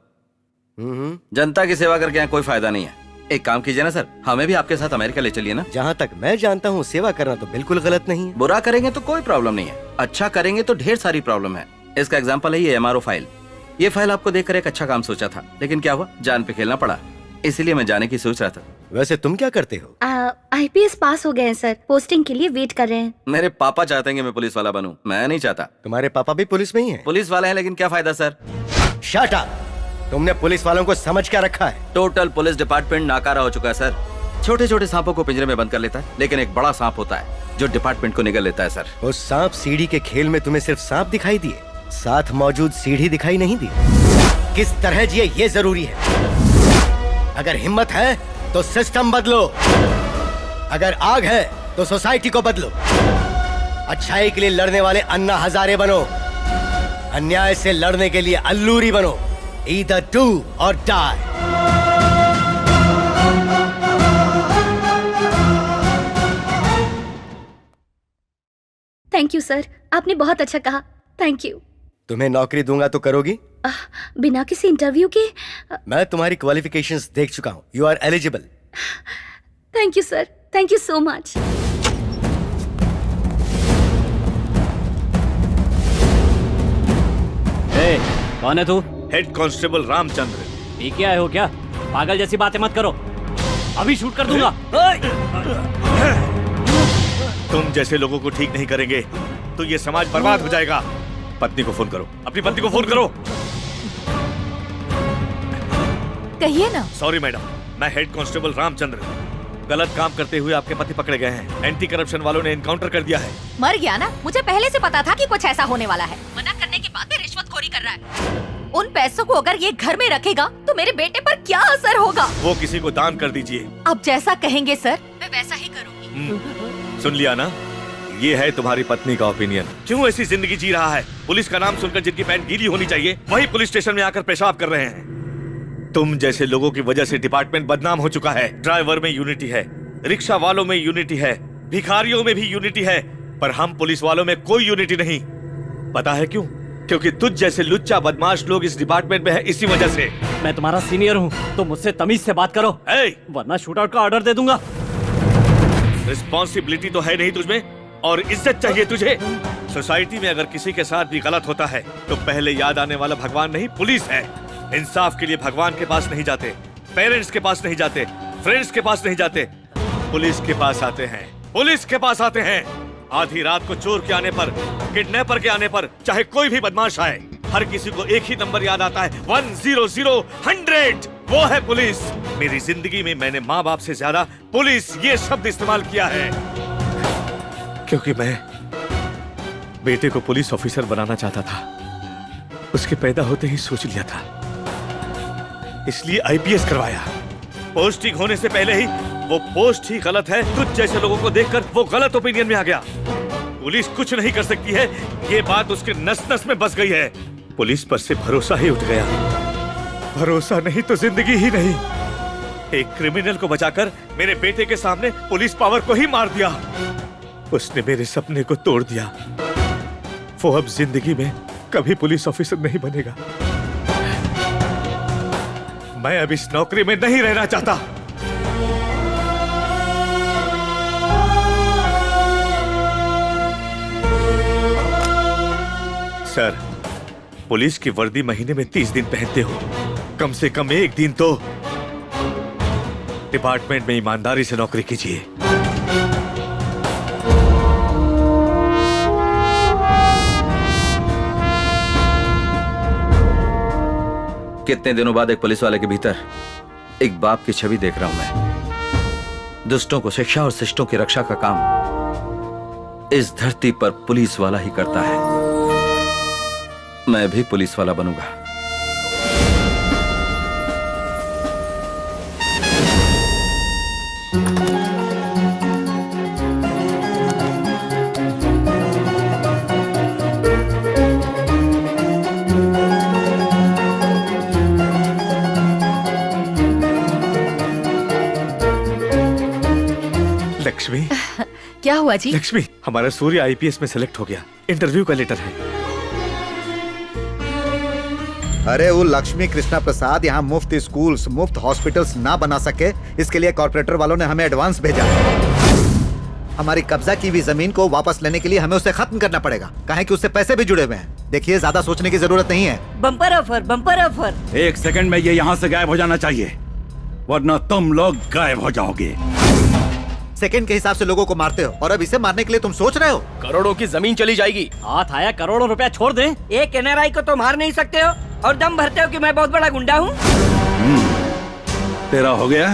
जनता की सेवा करके यहाँ कोई फायदा नहीं है। एक काम कीजिए ना सर, हमें भी आपके साथ अमेरिका ले चलिए ना। जहाँ तक मैं जानता हूँ सेवा करना तो बिल्कुल गलत नहीं है। बुरा करेंगे तो कोई प्रॉब्लम नहीं है, अच्छा करेंगे तो ढेर सारी प्रॉब्लम है। इसका एग्जाम्पल है ये MRO फाइल। ये फाइल आपको देखकर एक अच्छा काम सोचा था, लेकिन क्या हुआ, जान पे खेलना पड़ा। इसीलिए मैं जाने की सोच रहा था। वैसे तुम क्या करते हो? IPS पास हो गए हैं सर, पोस्टिंग के लिए वेट कर रहे हैं। मेरे पापा चाहते हैं कि मैं पुलिस वाला बनूं, मैं नहीं चाहता। तुम्हारे पापा भी पुलिस में ही हैं? पुलिस वाले हैं लेकिन क्या फायदा सर। Shut up! तुमने पुलिस वालों को समझ क्या रखा है? टोटल पुलिस डिपार्टमेंट नाकारा हो चुका है सर। छोटे छोटे सांपों को पिंजरे में बंद कर लेता है, लेकिन एक बड़ा सांप होता है जो डिपार्टमेंट को निगल लेता है सर। उस सांप सीढ़ी के खेल में तुम्हें सिर्फ सांप दिखाई दिए, साथ मौजूद सीढ़ी दिखाई नहीं दी। किस तरह जिए ये जरूरी है। अगर हिम्मत है तो सिस्टम बदलो, अगर आग है तो सोसाइटी को बदलो। अच्छाई के लिए लड़ने वाले अन्ना हजारे बनो, अन्याय से लड़ने के लिए अल्लूरी बनो। Either do or die. Thank you sir, आपने बहुत अच्छा कहा, थैंक यू। तुम्हें नौकरी दूंगा तो करोगी? बिना किसी इंटरव्यू के? मैं तुम्हारी क्वालिफिकेशंस देख चुका हूँ, you are eligible. Thank you sir, thank you so much. कौन है तू? Head constable Ramchandra. पी के आए हो क्या? पागल जैसी बातें मत करो, अभी शूट कर दूंगा। तुम जैसे लोगों को ठीक नहीं करेंगे तो ये समाज बर्बाद हो जाएगा। पत्नी को फोन करो, अपनी पत्नी को फोन करो। कहिए ना। सॉरी मैडम, मैं हेड कांस्टेबल रामचंद्र। गलत काम करते हुए आपके पति पकड़े गए हैं। एंटी करप्शन वालों ने एनकाउंटर कर दिया है। मर गया ना, मुझे पहले से पता था कि कुछ ऐसा होने वाला है। मना करने के बाद भी रिश्वतखोरी कर रहा है। उन पैसों को अगर ये घर में रखेगा तो मेरे बेटे पर क्या असर होगा? वो किसी को दान कर दीजिए। अब जैसा कहेंगे सर, मैं वैसा ही करूंगी। सुन लिया ना, ये है तुम्हारी पत्नी का ओपिनियन। क्यों ऐसी जिंदगी जी रहा है? पुलिस का नाम सुनकर जिनकी पैंट गीली होनी चाहिए वही पुलिस स्टेशन में आकर पेशाब कर रहे हैं। तुम जैसे लोगों की वजह से डिपार्टमेंट बदनाम हो चुका है। ड्राइवर में यूनिटी है, रिक्शा वालों में यूनिटी है, भिखारियों में भी यूनिटी है, पर हम पुलिस वालों में कोई यूनिटी नहीं। पता है क्यों? क्योंकि तुझ जैसे लुच्चा बदमाश लोग इस डिपार्टमेंट में है, इसी वजह से। मैं तुम्हारा सीनियर हूँ तो मुझसे तमीज से बात करो, वरना शूट आउट का ऑर्डर दे दूंगा। रिस्पॉन्सिबिलिटी तो है नहीं तुझमें, और इज्जत चाहिए तुझे। सोसाइटी में अगर किसी के साथ भी गलत होता है तो पहले याद आने वाला भगवान नहीं, पुलिस है। इंसाफ के लिए भगवान के पास नहीं जाते, पेरेंट्स के पास नहीं जाते, फ्रेंड्स के पास नहीं जाते, पुलिस के पास आते हैं। पुलिस के पास आते हैं। आधी रात को चोर के आने पर, किडनैपर के आने पर, चाहे कोई भी बदमाश आए, हर किसी को एक ही नंबर याद आता है, 100 100। वो है पुलिस। मेरी जिंदगी में मैंने माँ बाप से ज्यादा पुलिस ये शब्द इस्तेमाल किया है, क्योंकि मैं बेटे को पुलिस ऑफिसर बनाना चाहता था। उसके पैदा होते ही सोच लिया था, इसलिए IPS करवाया। पोस्टिंग होने से पहले ही वो पोस्ट ही गलत है। तुझ जैसे लोगों को देखकर वो गलत ओपिनियन में आ गया। पुलिस कुछ नहीं कर सकती है, ये बात उसके नस नस में बस गई है। पुलिस पर से भरोसा ही उठ गया। भरोसा नहीं तो जिंदगी ही नहीं। एक क्रिमिनल को बचाकर मेरे बेटे के सामने पुलिस पावर को ही मार दिया। उसने मेरे सपने को तोड़ दिया। वो अब जिंदगी में कभी पुलिस ऑफिसर नहीं बनेगा। मैं अब इस नौकरी में नहीं रहना चाहता। सर, पुलिस की वर्दी महीने में 30 दिन पहनते हो, कम से कम एक दिन तो डिपार्टमेंट में ईमानदारी से नौकरी कीजिए। कितने दिनों बाद एक पुलिस वाले के भीतर एक बाप की छवि देख रहा हूं मैं। दुष्टों को शिक्षा और शिष्टों की रक्षा का काम इस धरती पर पुलिस वाला ही करता है। मैं भी पुलिस वाला बनूंगा। लक्ष्मी। क्या हुआ जी? लक्ष्मी, हमारा सूर्य IPS में सेलेक्ट हो गया। इंटरव्यू का लेटर है। अरे वो लक्ष्मी कृष्णा प्रसाद यहाँ मुफ्त स्कूल्स, मुफ्त हॉस्पिटल्स ना बना सके, इसके लिए कॉर्पोरेटर वालों ने हमें एडवांस भेजा। हमारी कब्जा की हुई जमीन को वापस लेने के लिए हमें उसे खत्म करना पड़ेगा, काहे कि उससे पैसे भी जुड़े हुए हैं। देखिए, ज्यादा सोचने की जरूरत नहीं है। Bumper offer, bumper offer. 1 second में ये यहाँ से गायब हो जाना चाहिए, वरना तुम लोग गायब हो जाओगे। सेकंड के हिसाब से लोगों को मारते हो और अब इसे मारने के लिए तुम सोच रहे हो? करोड़ों की जमीन चली जाएगी। हाथ आया करोड़ों रुपया छोड़ दें। एक एनआरआई को तो मार नहीं सकते हो और दम भरते हो कि मैं बहुत बड़ा गुंडा हूँ। तेरा हो गया?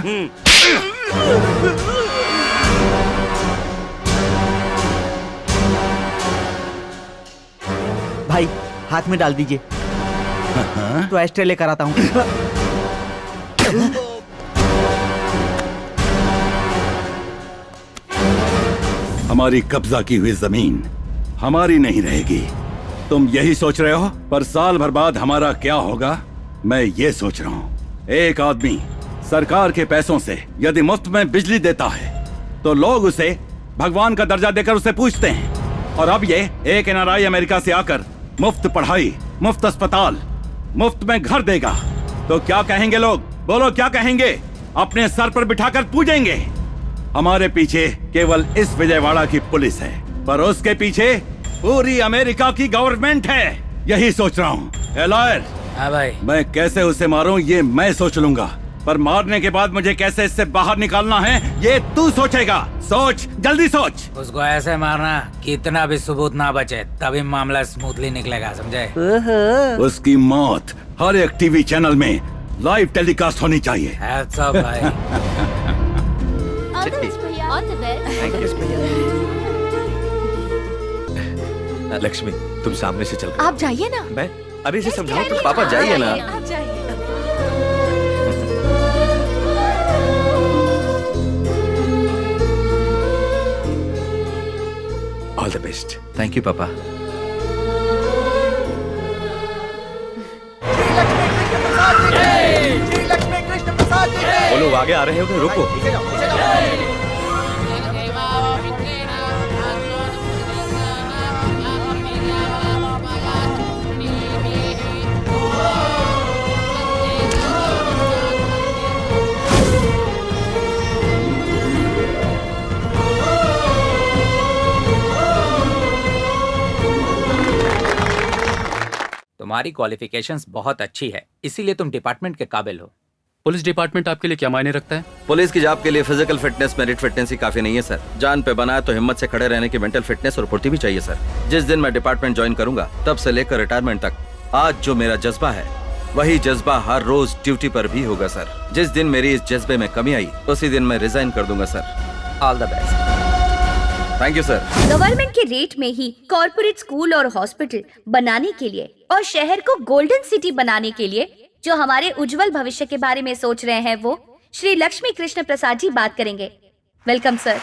भाई हाथ में डाल दीजिए, तो एस्ट्रे लेकर आता हूँ। हमारी कब्जा की हुई जमीन हमारी नहीं रहेगी, तुम यही सोच रहे हो? पर साल भर बाद हमारा क्या होगा, मैं ये सोच रहा हूँ। एक आदमी सरकार के पैसों से यदि मुफ्त में बिजली देता है तो लोग उसे भगवान का दर्जा देकर उसे पूजते हैं, और अब ये एक एनआरआई अमेरिका से आकर मुफ्त पढ़ाई, मुफ्त अस्पताल, मुफ्त में घर देगा तो क्या कहेंगे लोग? बोलो क्या कहेंगे? अपने सर पर बिठाकर पूजेंगे। हमारे पीछे केवल इस विजयवाड़ा की पुलिस है, पर उसके पीछे पूरी अमेरिका की गवर्नमेंट है। यही सोच रहा हूँ। ए लॉयर, हाँ भाई। मैं कैसे उसे मारूं ये मैं सोच लूंगा, पर मारने के बाद मुझे कैसे इससे बाहर निकालना है ये तू सोचेगा। सोच, जल्दी सोच। उसको ऐसे मारना कि इतना भी सबूत ना बचे, तभी मामला स्मूथली निकलेगा, समझे? उसकी मौत हर एक टीवी चैनल में लाइव टेलीकास्ट होनी चाहिए। Hats off, भाई। लक्ष्मी, तुम सामने से चल कर। आप जाइए ना। मैं अभी से समझाऊं तो? पापा जाइए ना। आप जाइए। All the best. Thank you पापा। वो लोग आगे आ रहे हो, रुको। तुम्हारी क्वालिफिकेशंस बहुत अच्छी है, इसीलिए तुम डिपार्टमेंट के काबिल हो। पुलिस डिपार्टमेंट आपके लिए क्या मायने रखता है? पुलिस की जॉब के लिए फिजिकल फिटनेस, मेरिट फिटनेस ही काफी नहीं है सर। जान पे बना है तो हिम्मत से खड़े रहने की मेंटल फिटनेस और फुर्ती भी चाहिए सर। जिस दिन मैं डिपार्टमेंट ज्वाइन करूंगा तब से लेकर रिटायरमेंट तक आज जो मेरा जज्बा है वही जज्बा हर रोज ड्यूटी पर भी होगा सर। जिस दिन मेरी इस जज्बे में कमी आई उसी दिन मैं रिजाइन कर दूंगा sir. All the best. Thank you sir. Government के रेट में ही कॉर्पोरेट स्कूल और हॉस्पिटल बनाने के लिए और शहर को गोल्डन सिटी बनाने के लिए जो हमारे उज्जवल भविष्य के बारे में सोच रहे हैं वो श्री लक्ष्मी कृष्ण प्रसाद जी बात करेंगे। Welcome sir.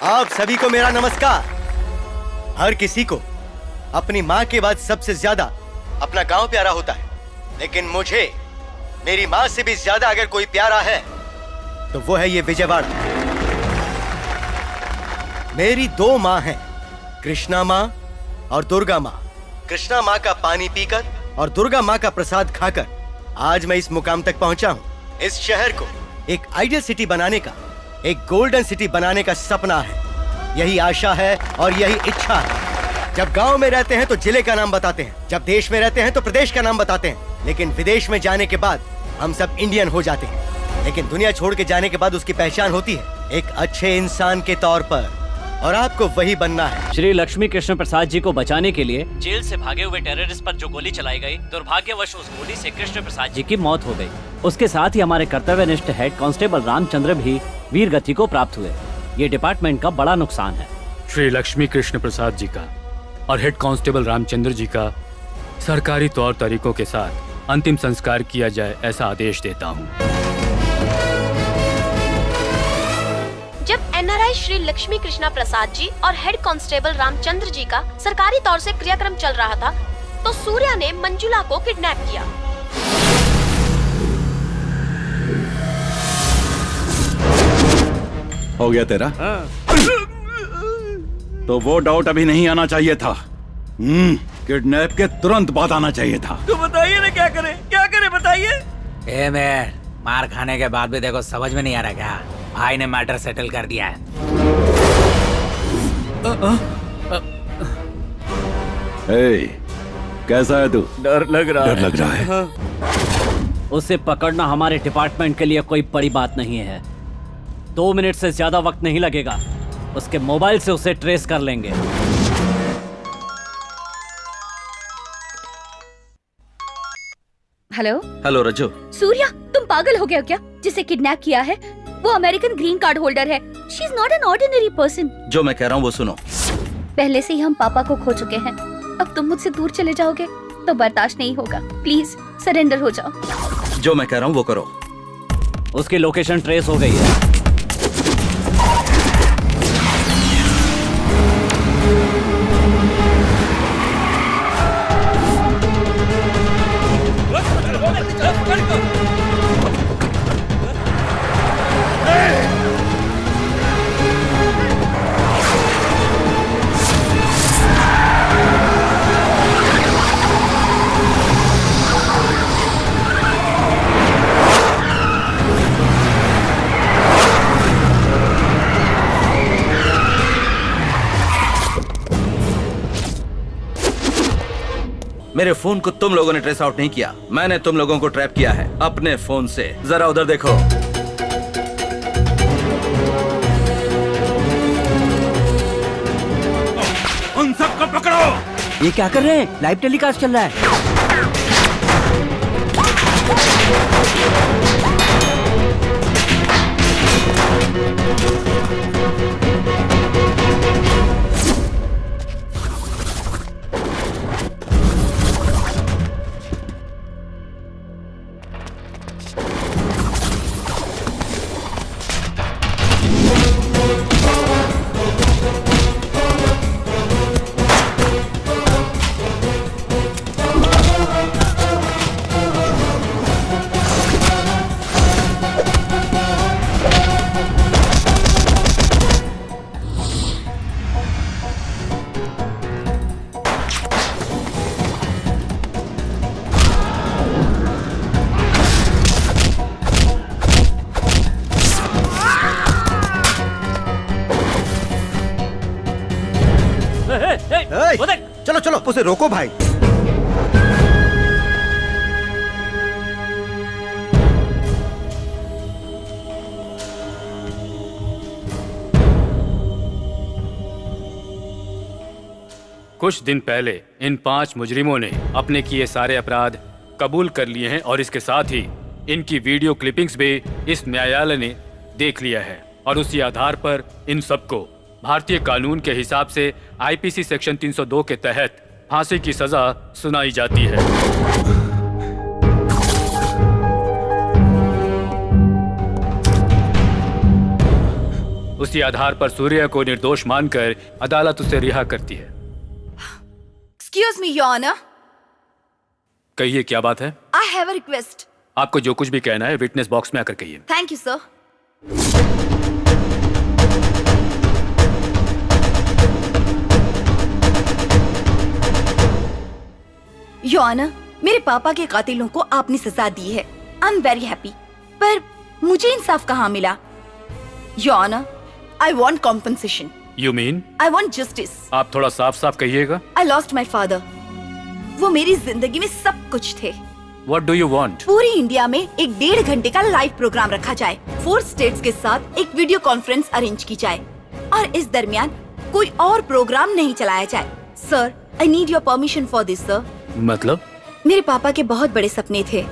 आप सभी को मेरा नमस्कार। हर किसी को अपनी माँ के बाद सबसे ज्यादा अपना गांव प्यारा होता है, लेकिन मुझे मेरी माँ से भी ज्यादा अगर कोई प्यारा है तो वो है ये विजयवाड़ा। मेरी 2 माँ हैं, कृष्णा माँ और दुर्गा माँ। कृष्णा माँ का पानी पीकर और दुर्गा माँ का प्रसाद खाकर आज मैं इस मुकाम तक पहुंचा हूँ। इस शहर को एक आइडियल सिटी बनाने का, एक गोल्डन सिटी बनाने का सपना है। यही आशा है और यही इच्छा है। जब गांव में रहते हैं तो जिले का नाम बताते हैं, जब देश में रहते हैं तो प्रदेश का नाम बताते हैं, लेकिन विदेश में जाने के बाद हम सब इंडियन हो जाते हैं। लेकिन दुनिया छोड़ के जाने के बाद उसकी पहचान होती है एक अच्छे इंसान के तौर पर, और आपको वही बनना है। श्री लक्ष्मी कृष्ण प्रसाद जी को बचाने के लिए जेल से भागे हुए टेररिस्ट पर जो गोली चलाई गई, दुर्भाग्यवश उस गोली से कृष्ण प्रसाद जी की मौत हो गई। उसके साथ ही हमारे कर्तव्यनिष्ठ हेड कांस्टेबल रामचंद्र भी वीर गति को प्राप्त हुए। ये डिपार्टमेंट का बड़ा नुकसान है। श्री लक्ष्मी कृष्ण प्रसाद जी का और हेड कांस्टेबल रामचंद्र जी का सरकारी तौर तरीकों के साथ अंतिम संस्कार किया जाए, ऐसा आदेश देता हूँ। जब एनआरआई श्री लक्ष्मी कृष्णा प्रसाद जी और हेड कांस्टेबल रामचंद्र जी का सरकारी तौर से क्रियाक्रम चल रहा था तो सूर्या ने मंजुला को किडनैप किया। हो गया तेरा? तो वो डाउट अभी नहीं आना चाहिए था। किडनैप के तुरंत बाद आना चाहिए था। तो बताइए ना क्या करे बताइए। ए मेर, मार खाने के बाद भी देखो समझ में नहीं आ रहा क्या? भाई ने मैटर सेटल कर दिया है। कैसा है तू? डर लग रहा है। उसे पकड़ना हमारे डिपार्टमेंट के लिए कोई बड़ी बात नहीं है। 2 मिनट से ज्यादा वक्त नहीं लगेगा। उसके मोबाइल से उसे ट्रेस कर लेंगे। हेलो हेलो रजो। सूर्या, तुम पागल हो गए हो क्या? जिसे किडनैप किया है वो अमेरिकन ग्रीन कार्ड होल्डर है। She is not an ordinary person. जो मैं कह रहा हूँ वो सुनो। पहले से ही हम पापा को खो चुके हैं। अब तुम मुझसे दूर चले जाओगे तो बर्दाश्त नहीं होगा। प्लीज सरेंडर हो जाओ। जो मैं कह रहा हूँ वो करो। उसकी लोकेशन ट्रेस हो गई है। मेरे फोन को तुम लोगों ने ट्रेस आउट नहीं किया। मैंने तुम लोगों को ट्रैप किया है अपने फोन से। जरा उधर देखो। उन सबको पकड़ो। ये क्या कर रहे हैं? लाइव टेलीकास्ट चल रहा है। चलो चलो उसे रोको भाई। कुछ दिन पहले इन 5 मुजरिमों ने अपने किए सारे अपराध कबूल कर लिए हैं और इसके साथ ही इनकी वीडियो क्लिपिंग्स भी इस न्यायालय ने देख लिया है और उसी आधार पर इन सबको भारतीय कानून के हिसाब से आईपीसी सेक्शन 302 के तहत फांसी की सजा सुनाई जाती है। उसी आधार पर सूर्या को निर्दोष मानकर अदालत उसे रिहा करती है। Excuse me, Your Honor. कहिए क्या बात है? I have a request. आपको जो कुछ भी कहना है विटनेस बॉक्स में आकर कहिए। Thank you, sir. Your Honor, मेरे पापा के कातिलों को आपने सजा दी है। I'm very happy. पर मुझे इंसाफ कहाँ मिला? Your Honor, I want compensation. You mean? I want justice. आप थोड़ा साफ साफ कहिएगा। I lost my father. वो मेरी जिंदगी में सब कुछ थे। What do you want? पूरी इंडिया में एक 1.5 घंटे का लाइव प्रोग्राम रखा जाए। 4 स्टेट्स के साथ एक वीडियो कॉन्फ्रेंस अरेंज की जाए और इस दरमियान कोई और प्रोग्राम नहीं चलाया जाए। Sir, I need your permission for this, sir. मतलब? मेरे पापा के बहुत बड़े सपने थे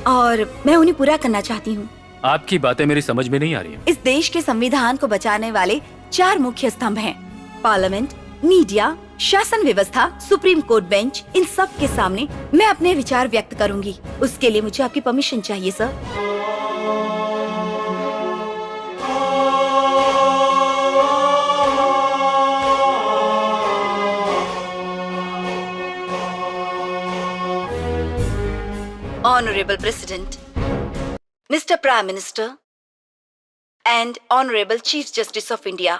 और मैं उन्हें पूरा करना चाहती हूँ। आपकी बातें मेरी समझ में नहीं आ रही हैं। इस देश के संविधान को बचाने वाले 4 मुख्य स्तंभ हैं। पार्लियामेंट, मीडिया, शासन व्यवस्था, सुप्रीम कोर्ट बेंच। इन सब के सामने मैं अपने विचार व्यक्त करूंगी। उसके लिए मुझे आपकी परमिशन चाहिए, sir. Honorable President, Mr. Prime Minister, and Honorable Chief Justice of India.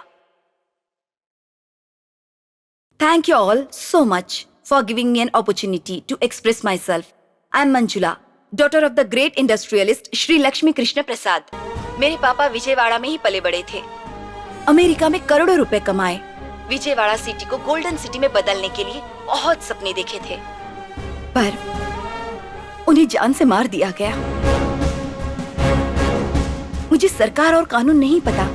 Thank you all so much. for giving me an opportunity to express myself. I am Manjula, daughter of the great industrialist Shri Lakshmi Krishna Prasad. मेरे पापा विजयवाड़ा में ही पले बड़े थे। America में करोड़ों रुपए कमाए। विजयवाड़ा सिटी को गोल्डन सिटी में बदलने के लिए बहुत सपने देखे थे, पर उन्हें जान से मार दिया गया। मुझे सरकार और कानून नहीं पता,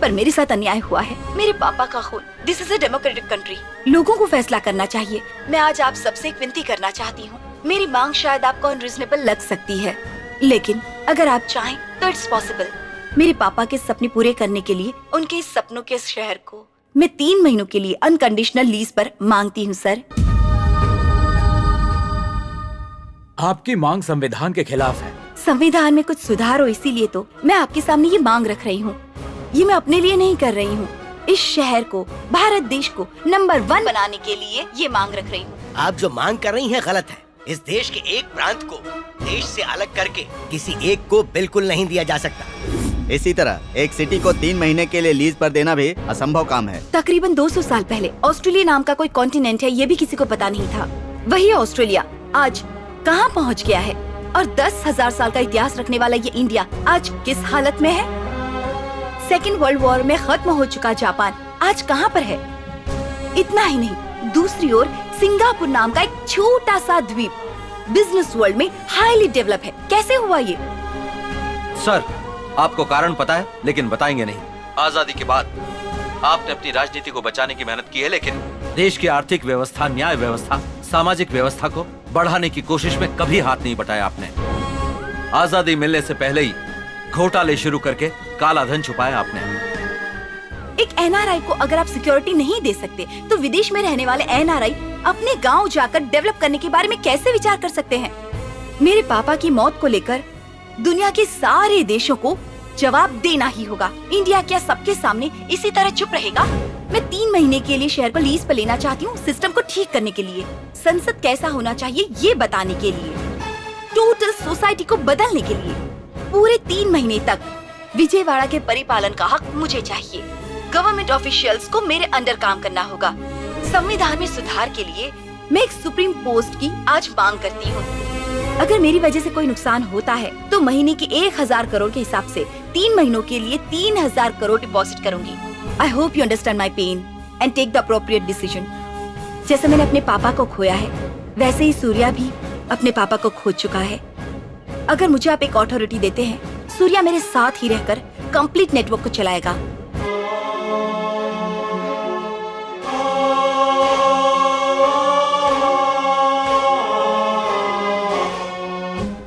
पर मेरे साथ अन्याय हुआ है। मेरे पापा का खून। This is a democratic country. लोगों को फैसला करना चाहिए। मैं आज आप सबसे एक विनती करना चाहती हूँ। मेरी मांग शायद आपको अनरीजनेबल लग सकती है, लेकिन अगर आप चाहें तो इट्स पॉसिबल। मेरे पापा के सपने पूरे करने के लिए उनके इस सपनों के शहर को मैं 3 महीनों के लिए अनकंडीशनल लीज पर मांगती हूँ सर। आपकी मांग संविधान के खिलाफ है। संविधान में कुछ सुधार हो, इसीलिए तो मैं आपके सामने ये मांग रख रही हूँ। ये मैं अपने लिए नहीं कर रही हूँ, इस शहर को, भारत देश को नंबर 1 बनाने के लिए ये मांग रख रही हूँ। आप जो मांग कर रही हैं गलत है। इस देश के एक प्रांत को देश से अलग करके किसी एक को बिल्कुल नहीं दिया जा सकता। इसी तरह एक सिटी को 3 महीने के लिए लीज पर देना भी असंभव काम है। तकरीबन 200 साल पहले ऑस्ट्रेलिया नाम का कोई कॉन्टिनेंट है, ये भी किसी को पता नहीं था। वही ऑस्ट्रेलिया आज कहाँ पहुँच गया है, और 10,000 साल का इतिहास रखने वाला ये इंडिया आज किस हालत में है। सेकेंड वर्ल्ड वॉर में खत्म हो चुका जापान आज कहाँ पर है। इतना ही नहीं, दूसरी ओर सिंगापुर नाम का एक छोटा सा द्वीप बिजनेस वर्ल्ड में हाईली डेवलप है। कैसे हुआ ये? सर, आपको कारण पता है, लेकिन बताएंगे नहीं। आजादी के बाद आपने अपनी राजनीति को बचाने की मेहनत की है, लेकिन देश की आर्थिक व्यवस्था, न्याय व्यवस्था, सामाजिक व्यवस्था को बढ़ाने की कोशिश में कभी हाथ नहीं बटाया आपने। आजादी मिलने से पहले ही घोटाले शुरू करके काला धन छुपाया आपने। एक एनआरआई को अगर आप सिक्योरिटी नहीं दे सकते, तो विदेश में रहने वाले एनआरआई अपने गांव जाकर डेवलप करने के बारे में कैसे विचार कर सकते हैं? मेरे पापा की मौत को लेकर दुनिया के सारे देशों को जवाब देना ही होगा। इंडिया क्या सबके सामने इसी तरह चुप रहेगा? मैं 3 महीने के लिए शहर को लीज पर लेना चाहती हूँ, सिस्टम को ठीक करने के लिए, संसद कैसा होना चाहिए ये बताने के लिए, टोटल सोसाइटी को बदलने के लिए। पूरे 3 महीने तक विजयवाड़ा के परिपालन का हक मुझे चाहिए। गवर्नमेंट ऑफिशियल्स को मेरे अंडर काम करना होगा। संविधान में सुधार के लिए मैं एक सुप्रीम पोस्ट की आज मांग करती हूँ। अगर मेरी वजह से कोई नुकसान होता है तो महीने की 1000 करोड़ के हिसाब से 3 महीनों के लिए 3000 करोड़ डिपॉजिट करूंगी। I hope you understand my pain and take the appropriate decision. जैसे मैंने अपने पापा को खोया है, वैसे ही सूर्या भी अपने पापा को खो चुका है। अगर मुझे आप एक अथॉरिटी देते हैं, सूर्या मेरे साथ ही रहकर कंप्लीट नेटवर्क को चलाएगा।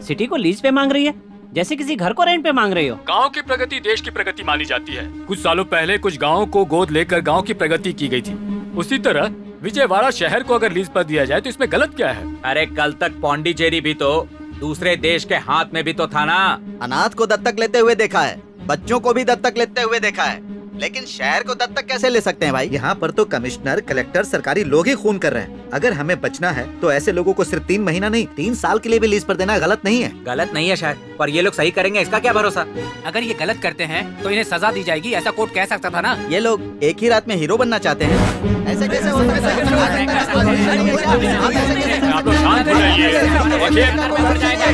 सिटी को लीज पे मांग रही है, जैसे किसी घर को रेंट पे मांग रही हो। गांव की प्रगति देश की प्रगति मानी जाती है। कुछ सालों पहले कुछ गांवों को गोद लेकर गांव की प्रगति की गई थी। उसी तरह विजयवाड़ा शहर को अगर लीज पर दिया जाए तो इसमें गलत क्या है? अरे कल तक पौंडीचेरी भी तो दूसरे देश के हाथ में भी तो था ना। अनाथ को दत्तक लेते हुए देखा है, बच्चों को भी दत्तक लेते हुए देखा है, लेकिन शहर को दत्तक कैसे ले सकते हैं भाई? यहाँ पर तो कमिश्नर, कलेक्टर, सरकारी लोग ही खून कर रहे हैं। अगर हमें बचना है तो ऐसे लोगों को सिर्फ 3 महीना नहीं 3 साल के लिए भी लीज पर देना गलत नहीं है। गलत नहीं है शायद, पर ये लोग सही करेंगे इसका क्या भरोसा? अगर ये गलत करते हैं तो इन्हें सजा दी जाएगी, ऐसा कोर्ट कह सकता था ना। ये लोग एक ही रात में हीरो बनना चाहते हैं। ऐसे कैसे हो सकता आप लोग शांत हो जाइए।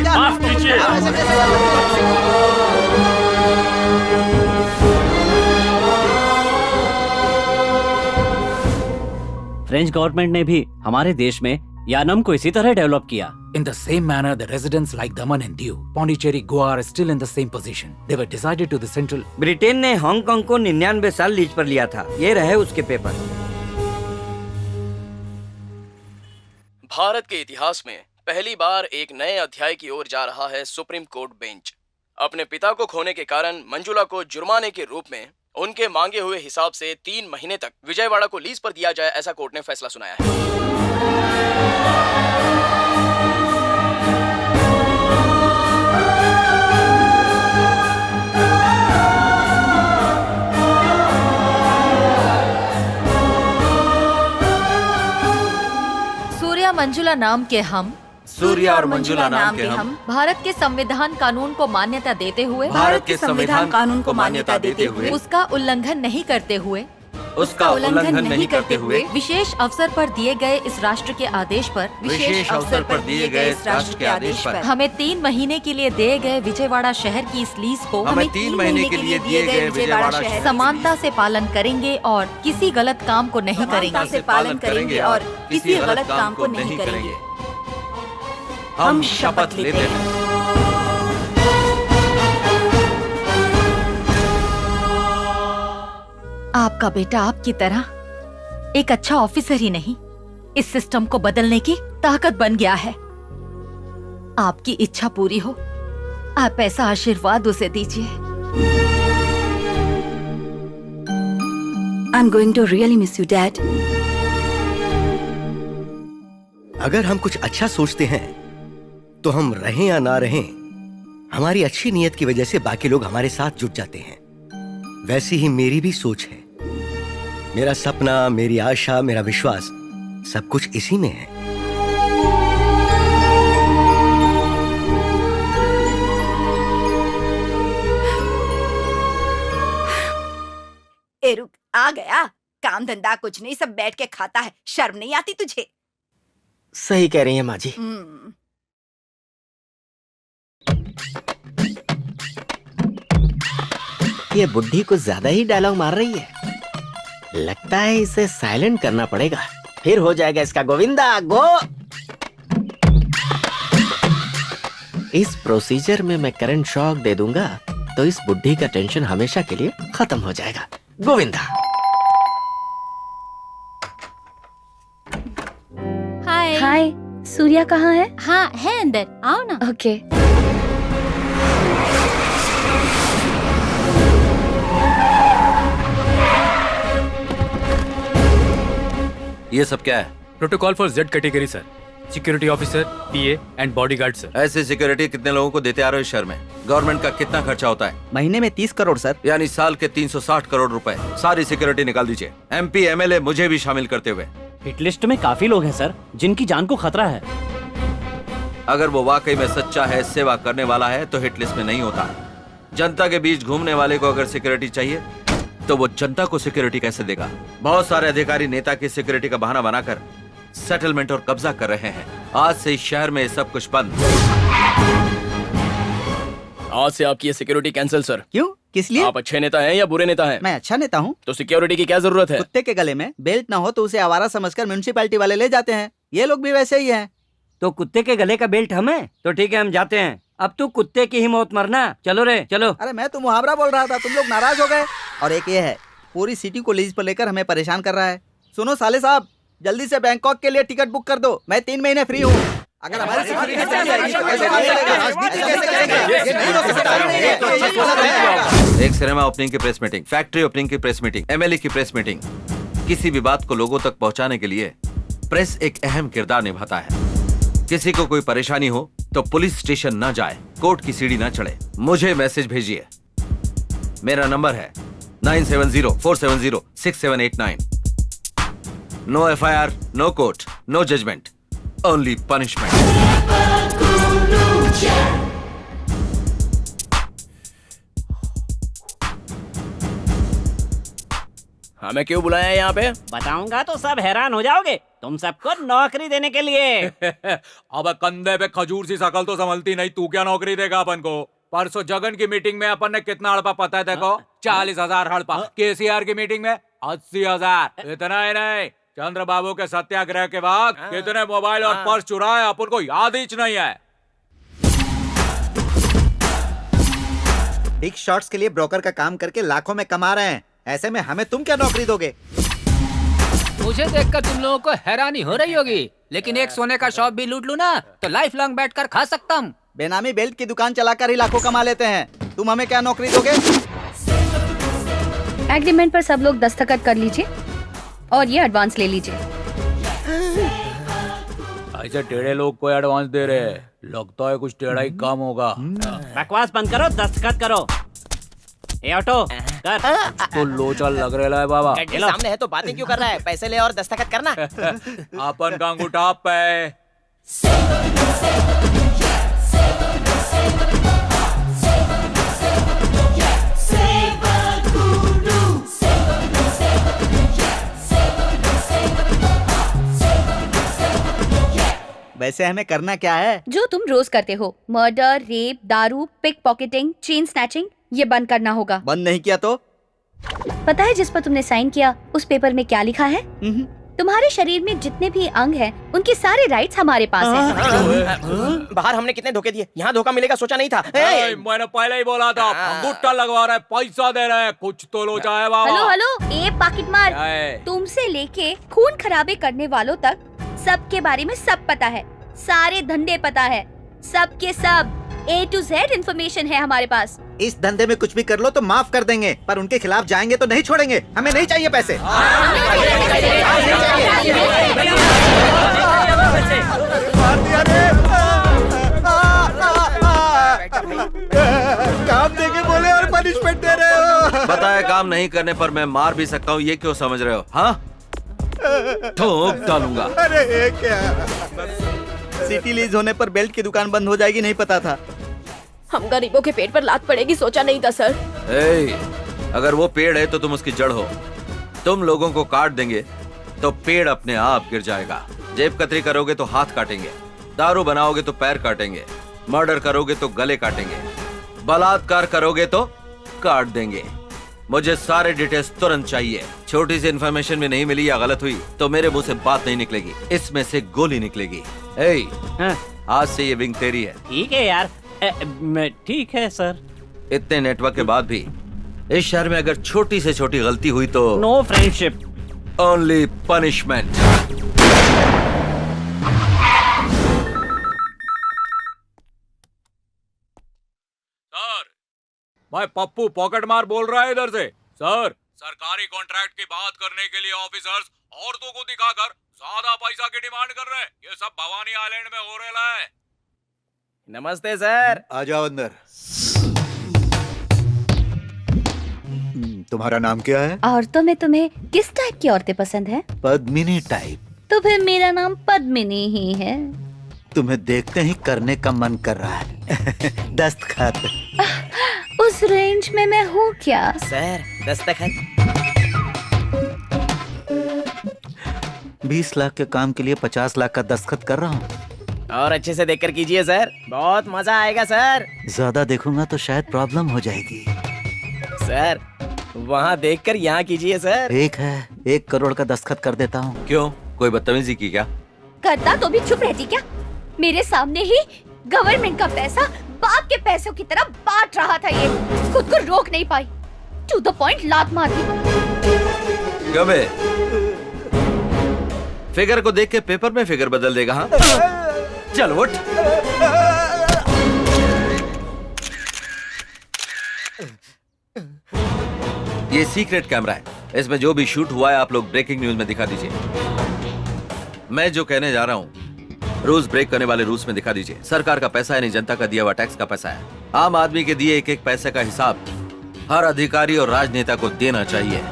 माफ कीजिए। फ्रेंच गवर्नमेंट ने भी हमारे देश में यानम को इसी तरह डेवलप किया। In the same manner, the residents like Daman and Diu, Pondicherry, Goa are still in the same position. They were decided to the central. Britain ने हांगकांग को 99 साल लीज पर लिया था। ये रहे उसके पेपर। भारत के इतिहास में पहली बार एक नए अध्याय की ओर जा रहा है सुप्रीम कोर्ट बेंच। अपने पिता को खोने के कारण मंजुला को जुर्माने के रूप में उनके मांगे हुए हिसाब से 3 महीने तक विजयवाड़ा को लीज पर दिया जाए, ऐसा कोर्ट ने फैसला सुनाया है। सूर्या मंजुला नाम के हम, सूर्या और मंजुला नाम के हम भारत के संविधान कानून को मान्यता देते हुए, भारत के संविधान कानून को मान्यता देते हुए, उसका उल्लंघन नहीं करते हुए, उसका उल्लंघन नहीं करते हुए विशेष अवसर पर दिए गए इस राष्ट्र के आदेश पर विशेष अवसर पर दिए गए इस राष्ट्र के आदेश पर हमें 3 महीने के लिए दिए गए विजयवाड़ा शहर की इस लीज को हमें 3 महीने के लिए दिए गए विजयवाड़ा शहर समानता से पालन करेंगे और किसी गलत काम को नहीं करेंगे से पालन करेंगे और किसी गलत काम को नहीं करेंगे। हम शपथ लेते हैं। आपका बेटा आपकी तरह एक अच्छा ऑफिसर ही नहीं, इस सिस्टम को बदलने की ताकत बन गया है। आपकी इच्छा पूरी हो, आप ऐसा आशीर्वाद उसे दीजिए। I'm going to really miss you, Dad. अगर हम कुछ अच्छा सोचते हैं तो हम रहें या ना रहें, हमारी अच्छी नीयत की वजह से बाकी लोग हमारे साथ जुट जाते हैं। वैसी ही मेरी भी सोच है। मेरा सपना, मेरी आशा, मेरा विश्वास सब कुछ इसी में है। ए रुक, आ गया। काम धंधा कुछ नहीं, सब बैठ के खाता है। शर्म नहीं आती तुझे? सही कह रही है माँ जी। ये बुढ़ी कुछ ज्यादा ही डायलॉग मार रही है। लगता है इसे साइलेंट करना पड़ेगा, फिर हो जाएगा इसका गोविंदा गो। इस प्रोसीजर में मैं करंट शॉक दे दूंगा तो इस बुढ़ी का टेंशन हमेशा के लिए खत्म हो जाएगा। गोविंदा। हाय हाय, सूर्या कहाँ है? हाँ है अंदर, आओ ना। ओके। ये सब क्या है? Protocol for Z category sir. Security officer, PA and bodyguard sir. ऐसे सिक्योरिटी कितने लोगों को देते आ रहे हो इस शहर में? गवर्नमेंट का कितना खर्चा होता है? महीने में 30 करोड़ सर। यानी साल के 360 करोड़ रुपए। सारी सिक्योरिटी निकाल दीजिए, MP MLA मुझे भी शामिल करते हुए। हिट लिस्ट में काफी लोग हैं सर जिनकी जान को खतरा है। अगर वो वाकई में सच्चा है, सेवा करने वाला है तो हिट लिस्ट में नहीं होता। जनता के बीच घूमने वाले को अगर सिक्योरिटी चाहिए तो वो जनता को सिक्योरिटी कैसे देगा? बहुत सारे अधिकारी नेता की सिक्योरिटी का बहाना बनाकर सेटलमेंट और कब्जा कर रहे हैं। आज से इस शहर में सब कुछ बंद। आज से आपकी ये सिक्योरिटी कैंसिल सर। क्यों? किस लिए? आप अच्छे नेता हैं या बुरे नेता हैं? मैं अच्छा नेता हूँ। तो सिक्योरिटी की क्या जरूरत है? कुत्ते के गले में बेल्ट ना हो तो उसे आवारा समझकर म्युनिसिपैलिटी वाले ले जाते हैं। ये लोग भी वैसे ही हैं। तो कुत्ते के गले का बेल्ट हमें? तो ठीक है, हम जाते हैं। अब तू कुत्ते की ही मौत मरना। चलो रे चलो। अरे मैं तो मुहावरा बोल रहा था, तुम लोग नाराज हो गए। और एक ये है, पूरी सिटी को लीज पर लेकर हमें परेशान कर रहा है। सुनो साले साहब, जल्दी से बैंकॉक के लिए टिकट बुक कर दो। मैं 3 महीने फ्री हूँ। अगर हमारी सिक्योरिटी नहीं जाएगी तो कैसे चलेगा? राजनीति कैसे करेंगे? ये नहीं हो सकता। एक सिनेमा ओपनिंग की प्रेस मीटिंग, फैक्ट्री ओपनिंग की प्रेस मीटिंग, MLA की प्रेस मीटिंग, किसी भी बात को लोगों तक पहुंचाने के लिए प्रेस एक अहम किरदार निभाता है। किसी को कोई परेशानी हो तो पुलिस स्टेशन न जाए, कोर्ट की सीढ़ी न चढ़े, मुझे मैसेज भेजिए। मेरा नंबर है 9704706789। No FIR, no court, no judgment, only punishment. हमें क्यों बुलाया है यहाँ पे? बताऊंगा तो सब हैरान हो जाओगे। तुम सबको नौकरी देने के लिए। अब कंधे पे खजूर सी शकल तो संभलती नहीं, तू क्या नौकरी देगा अपन को? परसों जगन की मीटिंग में अपन ने कितना हड़पा पता है देखो? 40,000 हड़पा। KCR की मीटिंग में 80,000। इतना ही नहीं, चंद्र बाबू के सत्याग्रह के बाद कितने मोबाइल और पर्स चुराए अपन को याद ही नहीं है। बिग शॉट्स के लिए ब्रोकर का काम करके लाखों में कमा रहे हैं। ऐसे में हमें तुम क्या नौकरी दोगे? मुझे देखकर तुम लोगों को हैरानी हो रही होगी, लेकिन एक सोने का शॉप भी लूट लूं ना तो लाइफ लॉन्ग बैठकर खा सकता हूँ। बेनामी बेल्ट की दुकान चलाकर ही लाखों कमा लेते हैं। तुम हमें क्या नौकरी दोगे? एग्रीमेंट पर सब लोग दस्तखत कर लीजिए और ये एडवांस ले लीजिए। ऐसे टेढ़े लोग को एडवांस दे रहे हैं, लगता है कुछ टेढ़ा ही काम होगा। बकवास बंद करो, दस्तखत करो। ए ऑटो कर। तो लोचल लग रहा है बाबा। सामने है तो बातें क्यों कर रहा है? पैसे ले और दस्तखत करना। अपन का अंगूठा पे। वैसे हमें करना क्या है? जो तुम रोज करते हो, मर्डर, रेप, दारू, पिक पॉकेटिंग, चेन स्नैचिंग, ये बंद करना होगा। बंद नहीं किया तो? पता है जिस पर तुमने साइन किया उस पेपर में क्या लिखा है? तुम्हारे शरीर में जितने भी अंग हैं, उनके सारे राइट्स हमारे पास हैं। बाहर हमने कितने धोखे दिए, यहाँ धोखा मिलेगा सोचा नहीं था। मैंने पहले ही बोला था, अंगूठा लगवा रहा है, पैसा दे रहा है, कुछ तो लोचा है बाबा। हेलो हेलो, ए पाकिट मार, तुमसे लेके खून खराबे करने वालों तक सबके बारे में सब पता है, सारे धंधे पता है, सब के सब A to Z इन्फॉर्मेशन है हमारे पास। इस धंधे में कुछ भी कर लो तो माफ कर देंगे, पर उनके खिलाफ जाएंगे तो नहीं छोड़ेंगे। हमें नहीं चाहिए पैसे। काम देके बोले और पनिशमेंट दे रहे हो। बताया काम नहीं करने पर मैं मार भी सकता हूँ, ये क्यों समझ रहे हो? हाँ, ठोक डालूंगा। अरे क्या, सिटी लीज होने पर बेल्ट की दुकान बंद हो जाएगी, नहीं पता था। हम गरीबों के पेट पर लात पड़ेगी सोचा नहीं था सर। अगर वो पेड़ है तो तुम उसकी जड़ हो। तुम लोगों को काट देंगे तो पेड़ अपने आप गिर जाएगा। जेब कतरी करोगे तो हाथ काटेंगे, दारू बनाओगे तो पैर काटेंगे, मर्डर करोगे तो गले काटेंगे, बलात्कार करोगे तो काट देंगे। मुझे सारे डिटेल्स तुरंत चाहिए। छोटी सी इन्फॉर्मेशन भी नहीं मिली या गलत हुई तो मेरे मुंह से बात नहीं निकलेगी, इसमें से गोली निकलेगी। आज से ये विंग तेरी है। ठीक है यार, ठीक है सर। इतने नेटवर्क के बाद भी इस शहर में अगर छोटी से छोटी गलती हुई तो no friendship, only punishment. Sir, भाई पप्पू पॉकेट मार बोल रहा है इधर से। सर, सरकारी कॉन्ट्रैक्ट की बात करने के लिए ऑफिसर्स औरतों को दिखाकर ज्यादा पैसा की डिमांड कर रहे हैं। ये सब भवानी आइलैंड में हो रहा है। नमस्ते सर। आ जाओ अंदर। तुम्हारा नाम क्या है? औरतों में तुम्हें किस टाइप की औरतें पसंद है? पद्मिनी टाइप। तो फिर मेरा नाम पद्मिनी ही है। तुम्हें देखते ही करने का मन कर रहा है। दस्तखत। उस रेंज में मैं हूँ क्या? सर दस्तखत। 20 लाख के काम के लिए 50 लाख का दस्तखत कर रहा हूँ। और अच्छे से देखकर कीजिए सर, बहुत मजा आएगा सर। ज्यादा देखूंगा तो शायद प्रॉब्लम हो जाएगी। सर वहाँ देखकर यहाँ कीजिए सर। एक है, 1 करोड़ का दस्तखत कर देता हूँ। क्यों, कोई बदतमीजी की क्या? करता तो भी चुप रहती क्या? मेरे सामने ही गवर्नमेंट का पैसा बाप के पैसों की तरह बांट रहा था। ये खुद को रोक नहीं पाई, टू द पॉइंट लात मार दी। गबे, फिगर को देख के पेपर में फिगर बदल देगा। हाँ, चल उठ। ये सीक्रेट कैमरा है, इसमें जो भी शूट हुआ है आप लोग ब्रेकिंग न्यूज में दिखा दीजिए। मैं जो कहने जा रहा हूँ रूल्स ब्रेक करने वाले रूल्स में दिखा दीजिए। सरकार का पैसा है, नहीं जनता का दिया हुआ टैक्स का पैसा है। आम आदमी के दिए एक एक पैसे का हिसाब हर अधिकारी और राजनेता को देना चाहिए।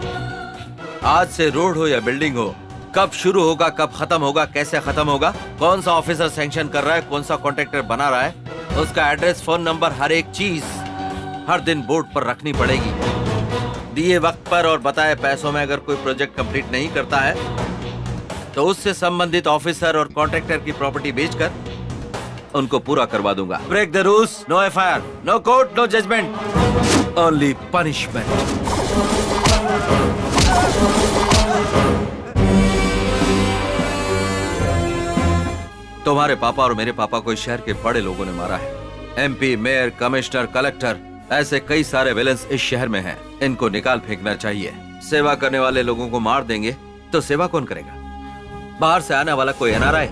आज से रोड हो या बिल्डिंग हो, कब शुरू होगा, कब खत्म होगा, कैसे खत्म होगा, कौन सा ऑफिसर सैंक्शन कर रहा है, कौन सा कॉन्ट्रैक्टर बना रहा है, उसका एड्रेस, फोन नंबर, हर एक चीज हर दिन बोर्ड पर रखनी पड़ेगी। दिए वक्त पर और बताए पैसों में अगर कोई प्रोजेक्ट कंप्लीट नहीं करता है तो उससे संबंधित ऑफिसर और कॉन्ट्रैक्टर की प्रॉपर्टी बेचकर उनको पूरा करवा दूंगा। Break the rules, no FIR, no court, no judgment, only punishment. तुम्हारे पापा और मेरे पापा को इस शहर के बड़े लोगों ने मारा है। एमपी, मेयर, कमिश्नर, कलेक्टर, ऐसे कई सारे विलेंस इस शहर में हैं। इनको निकाल फेंकना चाहिए। सेवा करने वाले लोगों को मार देंगे तो सेवा कौन करेगा? बाहर से आने वाला कोई एनआरआई?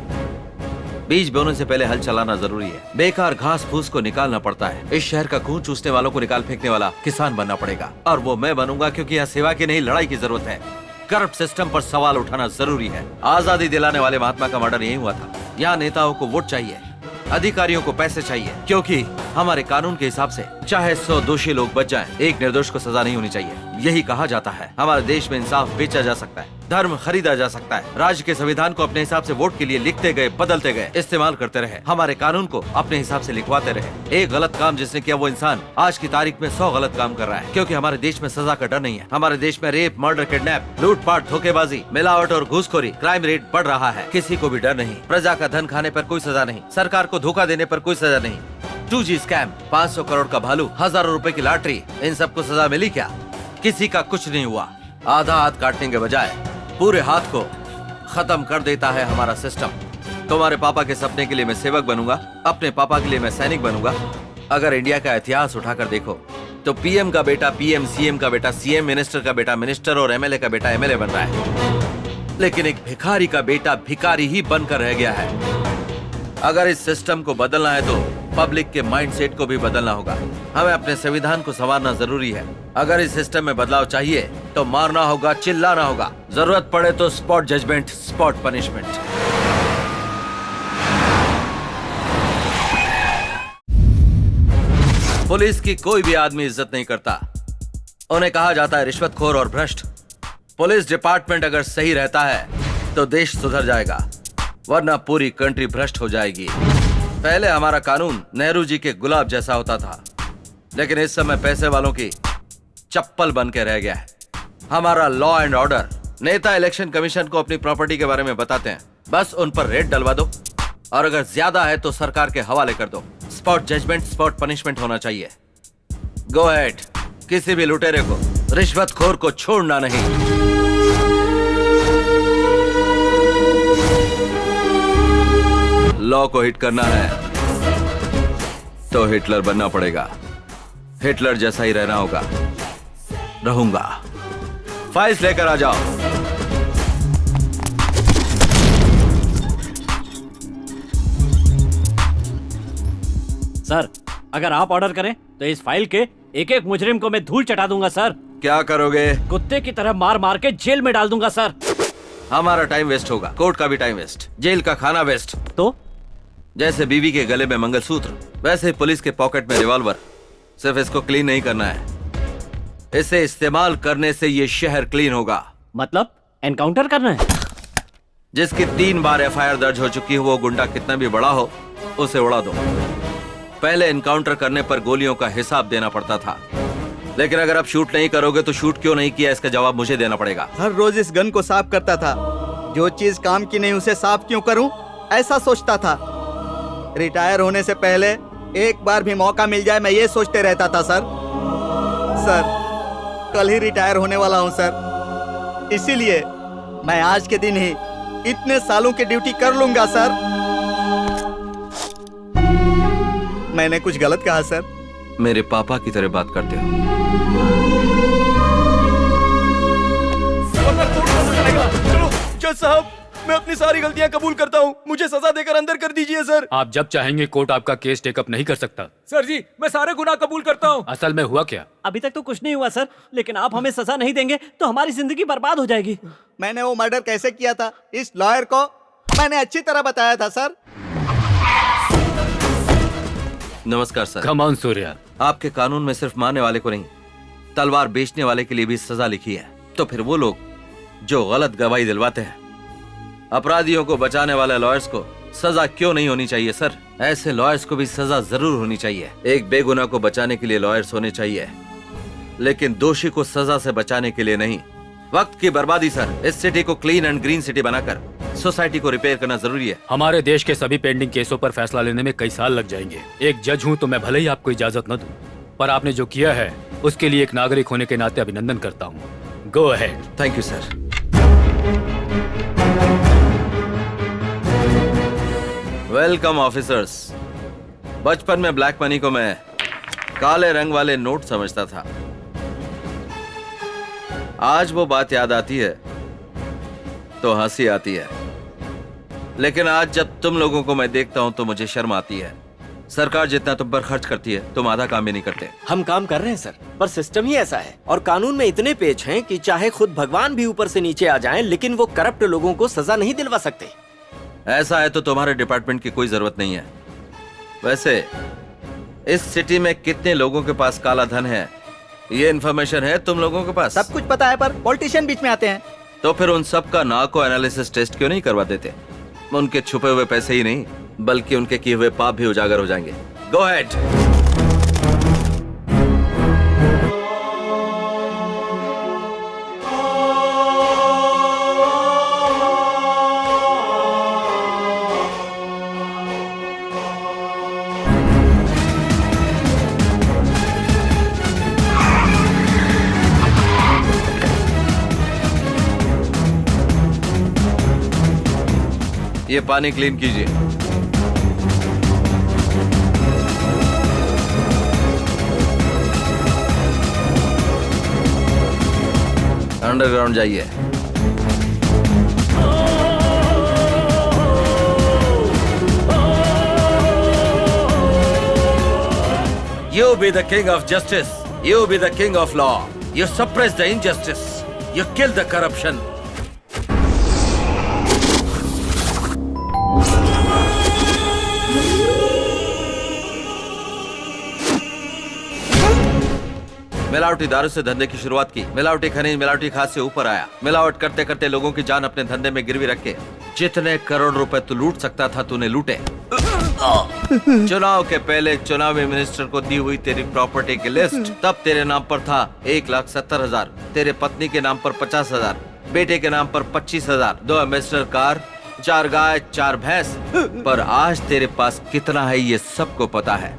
बीज बोने से पहले हल चलाना जरूरी है। बेकार घास फूस को निकालना पड़ता है। इस शहर का खून चूसने वालों को निकाल फेंकने वाला किसान बनना पड़ेगा, और वो मैं बनूंगा, क्योंकि यहाँ सेवा की नहीं लड़ाई की जरूरत है। करप्ट सिस्टम पर सवाल उठाना जरूरी है। आजादी दिलाने वाले महात्मा का मर्डर यही हुआ था। यहाँ नेताओं को वोट चाहिए, अधिकारियों को पैसे चाहिए, क्योंकि हमारे कानून के हिसाब से चाहे 100 दोषी लोग बच जाएं, एक निर्दोष को सजा नहीं होनी चाहिए। यही कहा जाता है। हमारे देश में इंसाफ बेचा जा सकता है, धर्म खरीदा जा सकता है। राज्य के संविधान को अपने हिसाब से वोट के लिए लिखते गए, बदलते गए, इस्तेमाल करते रहे। हमारे कानून को अपने हिसाब से लिखवाते रहे। एक गलत काम जिसने किया वो इंसान आज की तारीख में 100 गलत काम कर रहा है, क्योंकि हमारे देश में सजा का डर नहीं है। हमारे देश में रेप, मर्डर, किडनैप, लूटपाट, धोखेबाजी, मिलावट और घूसखोरी, क्राइम रेट बढ़ रहा है। किसी को भी डर नहीं। प्रजा का धन खाने पर कोई सजा नहीं, सरकार को धोखा देने पर कोई सजा नहीं। 2G स्कैम, 500 करोड़ का भालू, हजारों रुपए की लॉटरी, इन सबको सजा मिली क्या? किसी का कुछ नहीं हुआ। आधा हाथ काटने के बजाय पूरे हाथ को खत्म कर देता है हमारा सिस्टम। तुम्हारे पापा के सपने के लिए मैं सेवक बनूंगा, अपने पापा के लिए मैं सैनिक बनूंगा। अगर इंडिया का इतिहास उठाकर देखो तो पीएम का बेटा पीएम, सीएम का बेटा सीएम, मिनिस्टर का बेटा मिनिस्टर और एमएलए का बेटा एमएलए बन रहा है, लेकिन एक भिखारी का बेटा भिखारी ही बनकर रह गया है। अगर इस सिस्टम को बदलना है तो पब्लिक के माइंडसेट को भी बदलना होगा। हमें अपने संविधान को संवारना जरूरी है। अगर इस सिस्टम में बदलाव चाहिए तो मारना होगा, चिल्लाना होगा, जरूरत पड़े तो spot judgment, spot punishment. Police की कोई भी आदमी इज्जत नहीं करता। उन्हें कहा जाता है रिश्वतखोर और भ्रष्ट। पुलिस डिपार्टमेंट अगर सही रहता है तो देश सुधर जाएगा, वरना पूरी कंट्री भ्रष्ट हो जाएगी। पहले हमारा कानून नेहरू जी के गुलाब जैसा होता था, लेकिन इस समय पैसे वालों की चप्पल बन के रह गया है। हमारा लॉ एंड ऑर्डर, नेता इलेक्शन कमीशन को अपनी प्रॉपर्टी के बारे में बताते हैं, बस उन पर रेड डलवा दो, और अगर ज्यादा है तो सरकार के हवाले कर दो। स्पॉट जजमेंट, स्पॉट पनिशमेंट होना चाहिए। गो अहेड, किसी भी लुटेरे को, रिश्वतखोर को छोड़ना नहीं। लॉ को हिट करना है तो हिटलर बनना पड़ेगा। हिटलर जैसा ही रहना होगा, रहूंगा। फाइल्स लेकर आ जाओ। सर, अगर आप ऑर्डर करें तो इस फाइल के एक एक मुजरिम को मैं धूल चटा दूंगा सर। क्या करोगे? कुत्ते की तरह मार मार के जेल में डाल दूंगा सर। हमारा टाइम वेस्ट होगा, कोर्ट का भी टाइम वेस्ट, जेल का खाना वेस्ट। तो जैसे बीवी के गले में मंगलसूत्र, वैसे पुलिस के पॉकेट में रिवॉल्वर। सिर्फ इसको क्लीन नहीं करना है, इसे इस्तेमाल करने से ये शहर क्लीन होगा। मतलब एनकाउंटर करना है? जिसकी 3 बार एफआईआर दर्ज हो चुकी हो, वो गुंडा कितना भी बड़ा हो, उसे उड़ा दो। पहले एनकाउंटर करने पर गोलियों का हिसाब देना पड़ता था, लेकिन अगर आप शूट नहीं करोगे तो शूट क्यों नहीं किया, इसका जवाब मुझे देना पड़ेगा। हर रोज इस गन को साफ करता था। जो चीज काम की नहीं उसे साफ क्यों करूं, ऐसा सोचता था। रिटायर होने से पहले एक बार भी मौका मिल जाए, मैं ये सोचते रहता था सर। कल ही रिटायर होने वाला हूं सर, इसीलिए मैं आज के दिन ही इतने सालों की ड्यूटी कर लूंगा सर। मैंने कुछ गलत कहा सर? मेरे पापा की तरह बात करते हो। चलो जज साहब, मैं अपनी सारी गलतियां कबूल करता हूँ, मुझे सजा देकर अंदर कर दीजिए सर। आप जब चाहेंगे कोर्ट आपका केस टेकअप नहीं कर सकता। सर जी, मैं सारे गुनाह कबूल करता हूँ। असल में हुआ क्या? अभी तक तो कुछ नहीं हुआ सर, लेकिन आप हमें सजा नहीं देंगे तो हमारी जिंदगी बर्बाद हो जाएगी। मैंने वो मर्डर कैसे किया था, इस लॉयर को मैंने अच्छी तरह बताया था सर। नमस्कार सर। Come on Surya. आपके कानून में सिर्फ मारने वाले को नहीं, तलवार बेचने वाले के लिए भी सजा लिखी है। तो फिर वो लोग जो गलत गवाही दिलवाते हैं, अपराधियों को बचाने वाले लॉयर्स को सजा क्यों नहीं होनी चाहिए सर? ऐसे लॉयर्स को भी सजा जरूर होनी चाहिए। एक बेगुनाह को बचाने के लिए लॉयर्स होने चाहिए, लेकिन दोषी को सजा से बचाने के लिए नहीं। वक्त की बर्बादी सर। इस सिटी को क्लीन एंड ग्रीन सिटी बनाकर सोसाइटी को रिपेयर करना जरूरी है। हमारे देश के सभी पेंडिंग केसों पर फैसला लेने में कई साल लग जाएंगे। एक जज हूँ तो मैं भले ही आपको इजाजत न दूं, पर आपने जो किया है उसके लिए एक नागरिक होने के नाते अभिनंदन करता हूँ। Go ahead. Thank you sir. Welcome officers. बचपन में ब्लैक मनी को मैं काले रंग वाले नोट समझता था। आज वो बात याद आती है तो हंसी आती है, लेकिन आज जब तुम लोगों को मैं देखता हूं तो मुझे शर्म आती है। सरकार जितना तुम पर खर्च करती है, तुम आधा काम भी नहीं करते। हम काम कर रहे हैं सर, पर सिस्टम ही ऐसा है और कानून में इतने पेच हैं कि चाहे खुद भगवान भी ऊपर से नीचे आ जाएं, लेकिन वो करप्ट लोगों को सजा नहीं दिलवा सकते। ऐसा है तो तुम्हारे डिपार्टमेंट की कोई जरूरत नहीं है। वैसे इस सिटी में कितने लोगों के पास काला धन है, ये इन्फॉर्मेशन है तुम लोगों के पास? सब कुछ पता है, पर पॉलिटिशियन बीच में आते हैं। तो फिर उन सब का नार्को एनालिसिस टेस्ट क्यों नहीं करवा देते? उनके छुपे हुए पैसे ही नहीं, बल्कि उनके किए हुए पाप भी उजागर हो जाएंगे। Go ahead. ये पानी क्लीन कीजिए। अंडरग्राउंड जाइए। You be the king of justice. You be the king of law. You suppress the injustice. You kill the corruption. मिलावटी दारू से धंधे की शुरुआत की, मिलावटी खनिज, मिलावटी खाद से ऊपर आया। मिलावट करते करते लोगों की जान अपने धंधे में गिरवी रख के जितने करोड़ रुपए तू लूट सकता था तूने लूटे। चुनाव के पहले चुनावी मिनिस्टर को दी हुई तेरी प्रॉपर्टी की लिस्ट तब तेरे नाम पर था 1,70,000, तेरे पत्नी के नाम पर 50,000, बेटे के नाम पर 25,000, 2 एम्बेसडर कार, 4 गाय, 4 भैंस। पर आज तेरे पास कितना है ये सबको पता है।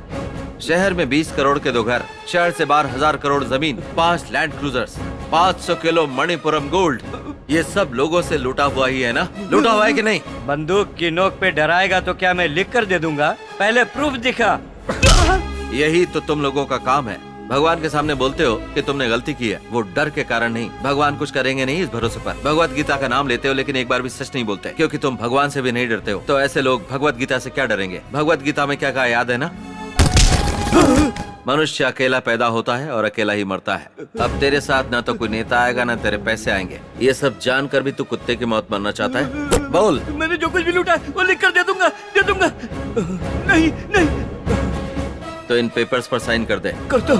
शहर में 20 करोड़ के 2 घर, शहर से बाहर 1000 करोड़ जमीन, 5 land cruisers, 500 kilo Manappuram gold, ये सब लोगों से लूटा हुआ ही है ना? लूटा हुआ है कि नहीं? बंदूक की नोक पे डराएगा तो क्या मैं लिख कर दे दूंगा? पहले प्रूफ दिखा। यही तो तुम लोगों का काम है। भगवान के सामने बोलते हो कि तुमने गलती की है, वो डर के कारण नहीं। भगवान कुछ करेंगे नहीं इस भरोसे पर। भगवत गीता का नाम लेते हो लेकिन एक बार भी सच नहीं बोलते, क्योंकि तुम भगवान से भी नहीं डरते हो। तो ऐसे लोग भगवत गीता से क्या डरेंगे? भगवत गीता में क्या कहा याद है ना? मनुष्य अकेला पैदा होता है और अकेला ही मरता है। अब तेरे साथ ना तो कोई नेता आएगा ना तेरे पैसे आएंगे। ये सब जानकर भी तू कुत्ते की मौत मरना चाहता है? बोल। मैंने जो कुछ भी लूटा है वो लिख कर दे दूंगा, दे दूंगा। नहीं नहीं। तो इन पेपर्स पर साइन कर दे। कर दो।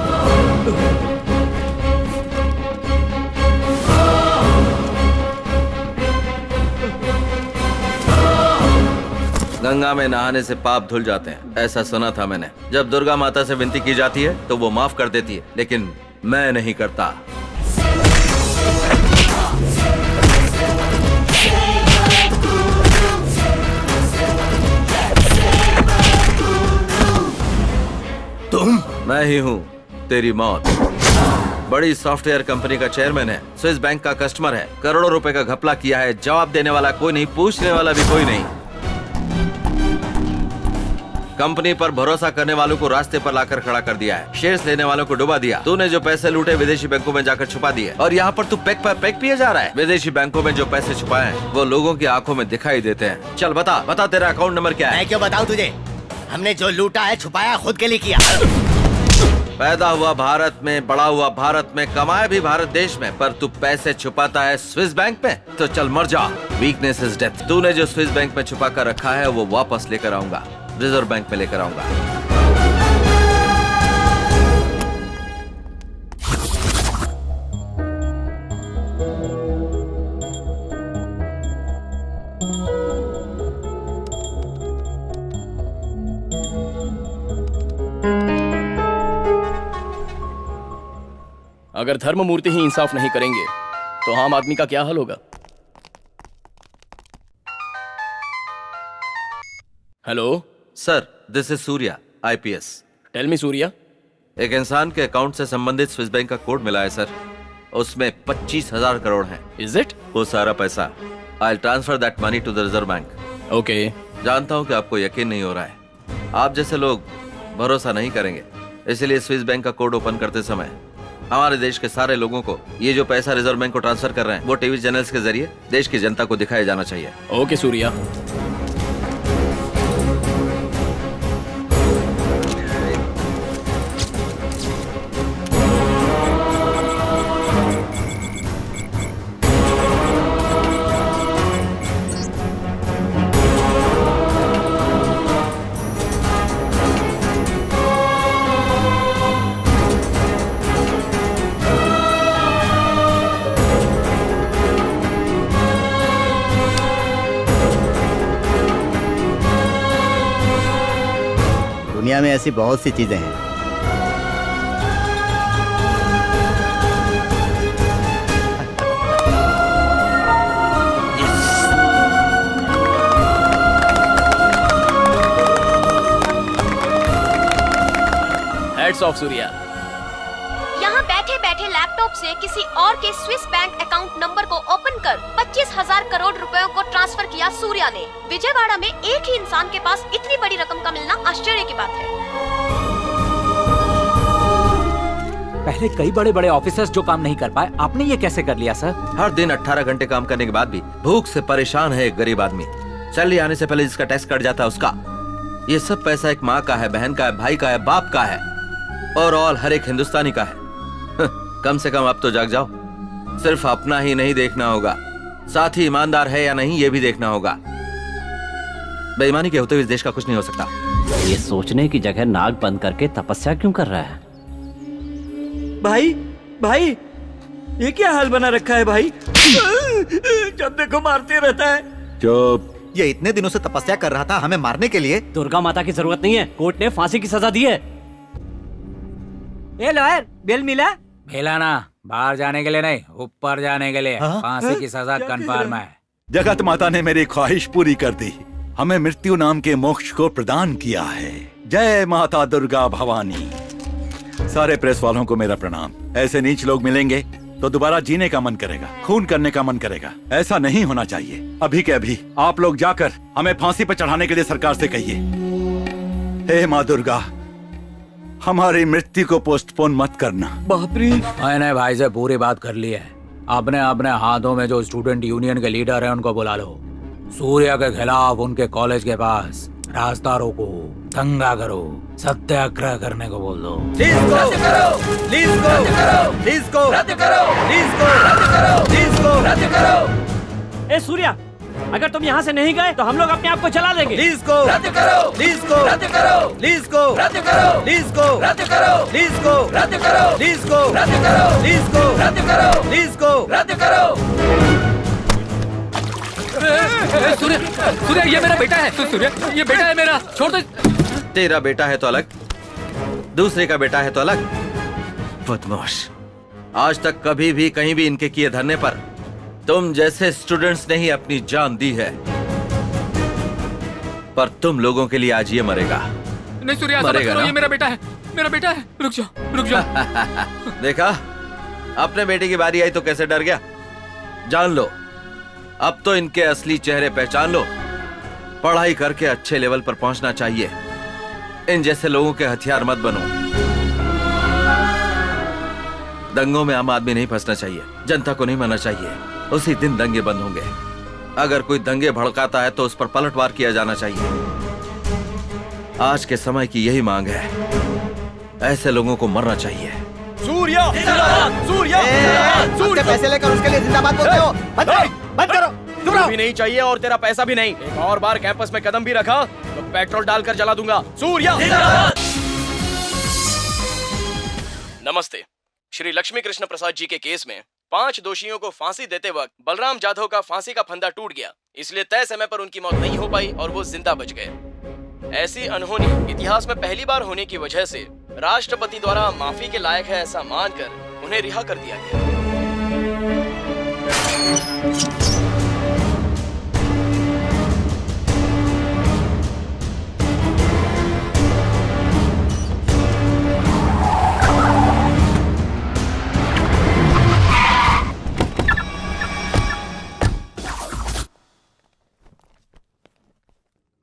गंगा में नहाने से पाप धुल जाते हैं, ऐसा सुना था मैंने। जब दुर्गा माता से विनती की जाती है तो वो माफ कर देती है, लेकिन मैं नहीं करता। तुम? मैं ही हूँ तेरी मौत। बड़ी सॉफ्टवेयर कंपनी का चेयरमैन है, स्विस बैंक का कस्टमर है, करोड़ों रुपए का घपला किया है। जवाब देने वाला कोई नहीं, पूछने वाला भी कोई नहीं। कंपनी पर भरोसा करने वालों को रास्ते पर लाकर खड़ा कर दिया है, शेयर्स लेने वालों को डुबा दिया। तूने जो पैसे लूटे विदेशी बैंकों में जाकर छुपा दिए, और यहाँ पर तू पैक पर पैक पिए जा रहा है। विदेशी बैंकों में जो पैसे छुपाए हैं वो लोगों की आंखों में दिखाई देते हैं। चल बता बता, तेरा अकाउंट नंबर क्या है? मैं क्यों बताऊं तुझे? हमने जो लूटा है छुपाया खुद के लिए किया। पैदा हुआ भारत में, बड़ा हुआ भारत में, कमाया भी भारत देश में, पर तू पैसे छुपाता है स्विस बैंक में। तो चल मर जा। Weakness is death. तूने जो स्विस बैंक में छुपा कर रखा है वो वापस लेकर आऊंगा, रिजर्व बैंक में लेकर आऊंगा। अगर धर्म मूर्ति ही इंसाफ नहीं करेंगे तो आम आदमी का क्या हाल होगा? Hello sir, this is Surya, IPS। Tell me Surya. एक इंसान के अकाउंट से संबंधित स्विस बैंक का कोड मिला है सर, उसमें 25,000 करोड़ है। Is it? वो सारा पैसा I transfer that money to the Reserve Bank. Okay. जानता हूँ कि आपको यकीन नहीं हो रहा है, आप जैसे लोग भरोसा नहीं करेंगे, इसलिए स्विस बैंक का कोड ओपन करते समय हमारे देश के सारे लोगों को ये जो पैसा रिजर्व बैंक को ट्रांसफर कर रहे हैं वो टीवी चैनल्स के जरिए देश की जनता को दिखाया जाना चाहिए। ओके सूर्या। दुनिया में ऐसी बहुत सी चीजें हैं। Heads of Surya. यहाँ बैठे बैठे लैपटॉप से किसी और के स्विस बैंक अकाउंट नंबर को ओपन कर 25,000 करोड़ रुपयों को ट्रांसफर किया सूर्या ने। विजयवाड़ा में एक ही इंसान के पास इतनी बड़ी रकम का मिलना आश्चर्य की बात है। पहले कई बड़े बड़े ऑफिसर्स जो काम नहीं कर पाए, आपने ये कैसे कर लिया सर? हर दिन 18 घंटे काम करने के बाद भी भूख से परेशान है एक गरीब आदमी। सैलरी आने से पहले जिसका टैक्स कट जाता है उसका। ये सब पैसा एक माँ का है, बहन का है, भाई का है, बाप का है और ऑल हर एक हिंदुस्तानी का है। कम से कम अब तो जाग जाओ। सिर्फ अपना ही नहीं देखना होगा, साथ ही ईमानदार है या नहीं ये भी देखना होगा। बेईमानी के होते हुए इस देश का कुछ नहीं हो सकता। ये सोचने की जगह नाक बंद करके तपस्या क्यों कर रहा है? भाई भाई ये क्या हाल बना रखा है भाई? जब देखो मारते रहता है। चुप। ये इतने दिनों से तपस्या कर रहा था हमें मारने के लिए। दुर्गा माता की जरूरत नहीं है, कोर्ट ने फांसी की सजा दी है। ए लॉयर, बेल मिला? मिला ना, बाहर जाने के लिए नहीं, ऊपर जाने के लिए। फांसी की सजा कन्फर्म है। जगत माता ने मेरी ख्वाहिश पूरी कर दी, हमें मृत्यु नाम के मोक्ष को प्रदान किया है। जय माता दुर्गा भवानी। सारे प्रेस वालों को मेरा प्रणाम। ऐसे नीच लोग मिलेंगे तो दोबारा जीने का मन करेगा, खून करने का मन करेगा। ऐसा नहीं होना चाहिए। अभी के अभी आप लोग जाकर हमें फांसी पर चढ़ाने के लिए सरकार से कहिए। हे माँ दुर्गा, हमारी मृत्यु को पोस्टपोन मत करना। बाप रे। मैंने भाई से पूरी बात कर ली है। अपने अपने हाथों में जो स्टूडेंट यूनियन के लीडर हैं उनको बुला लो। सूर्या के खिलाफ उनके कॉलेज के पास रास्ता रोको, दंगा करो, सत्याग्रह करने को बोल दो। ए सूर्या, अगर तुम यहाँ से नहीं गए तो हम लोग अपने आप को जला देंगे। लीज को रद्द करो, लीज को रद्द करो, लीज को रद्द करो, लीज को रद्द करो, लीज को रद्द करो, लीज को रद्द करो, लीज को रद्द करो, लीज को रद्द करो। सूर्य, सूर्य ये मेरा बेटा है। सूर्य ये बेटा है मेरा, छोड़ दो। तेरा बेटा है तो अलग, दूसरे का बेटा है तो अलग। बदमाश, आज तक कभी भी कहीं भी इनके किए धरने पर तुम जैसे स्टूडेंट्स ने ही अपनी जान दी है, पर तुम लोगों के लिए आज ये मरेगा। नहीं सूर्य, ऐसा मत करो, ये मेरा बेटा है, मेरा बेटा है। रुक जाओ, रुक जाओ। देखा, अपने बेटे की बारी आई तो कैसे डर गया। जान लो, अब तो इनके असली चेहरे पहचान लो। पढ़ाई करके अच्छे लेवल पर पहुंचना चाहिए। इन जैसे लोगों के हथियार मत बनो। दंगों में आम आदमी नहीं फंसना चाहिए, जनता को नहीं मरना चाहिए। उसी दिन दंगे बंद होंगे। अगर कोई दंगे भड़काता है तो उस पर पलटवार किया जाना चाहिए। आज के समय की यही मांग है। ऐसे लोगों को मरना चाहिए। सूर्या, सूर्या, सूर्या पैसे लेकर उसके लिए जिंदाबाद बोलते हो। बंद करो, चुप रहो। भी नहीं चाहिए और तेरा पैसा भी नहीं। एक और बार कैंपस में कदम भी रखा तो पेट्रोल डालकर जला दूंगा। सूर्या। नमस्ते। श्री लक्ष्मी कृष्ण प्रसाद जी के केस में 5 दोषियों को फांसी देते वक्त बलराम जाधव का फांसी का फंदा टूट गया, इसलिए तय समय पर उनकी मौत नहीं हो पाई और वो जिंदा बच गए। ऐसी अनहोनी इतिहास में पहली बार होने की वजह से राष्ट्रपति द्वारा माफी के लायक है ऐसा मानकर उन्हें रिहा कर दिया गया।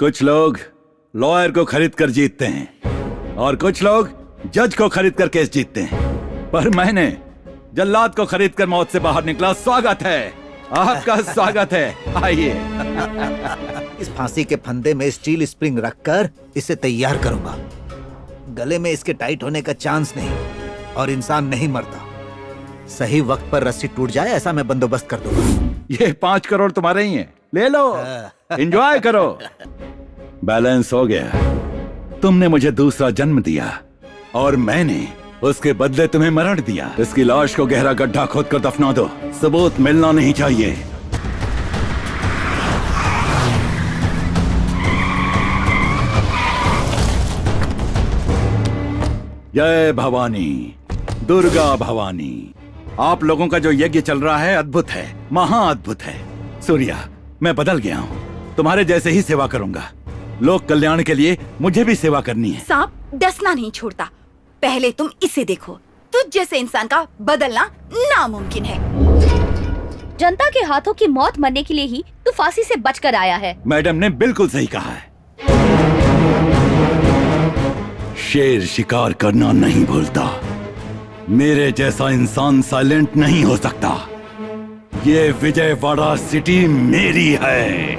कुछ लोग लॉयर को खरीद कर जीतते हैं और कुछ लोग जज को खरीद कर केस जीतते हैं, पर मैंने जल्लाद को खरीद कर मौत से बाहर निकला। स्वागत है आपका, स्वागत है। आइए। इस फांसी के फंदे में स्टील स्प्रिंग रखकर इसे तैयार करूंगा। गले में इसके टाइट होने का चांस नहीं और इंसान नहीं मरता। सही वक्त पर रस्सी टूट जाए ऐसा मैं बंदोबस्त कर दूंगा। ये 5 करोड़ तुम्हारे ही हैं, ले लो, एंजॉय करो। बैलेंस हो गया। तुमने मुझे दूसरा जन्म दिया और मैंने उसके बदले तुम्हें मरण दिया। इसकी लाश को गहरा गड्ढा खोद कर दफना दो, सबूत मिलना नहीं चाहिए। जय भवानी, दुर्गा भवानी। आप लोगों का जो यज्ञ चल रहा है अद्भुत है, महाअद्भुत है। सूर्या, मैं बदल गया हूँ, तुम्हारे जैसे ही सेवा करूंगा। लोक कल्याण के लिए मुझे भी सेवा करनी है। सांप डसना नहीं छोड़ता, पहले तुम इसे देखो। तुझ जैसे इंसान का बदलना नामुमकिन है। जनता के हाथों की मौत मरने के लिए ही तू फांसी से बचकर आया है। मैडम ने बिल्कुल सही कहा है। शेर शिकार करना नहीं भूलता। मेरे जैसा इंसान साइलेंट नहीं हो सकता। ये विजयवाड़ा सिटी मेरी है।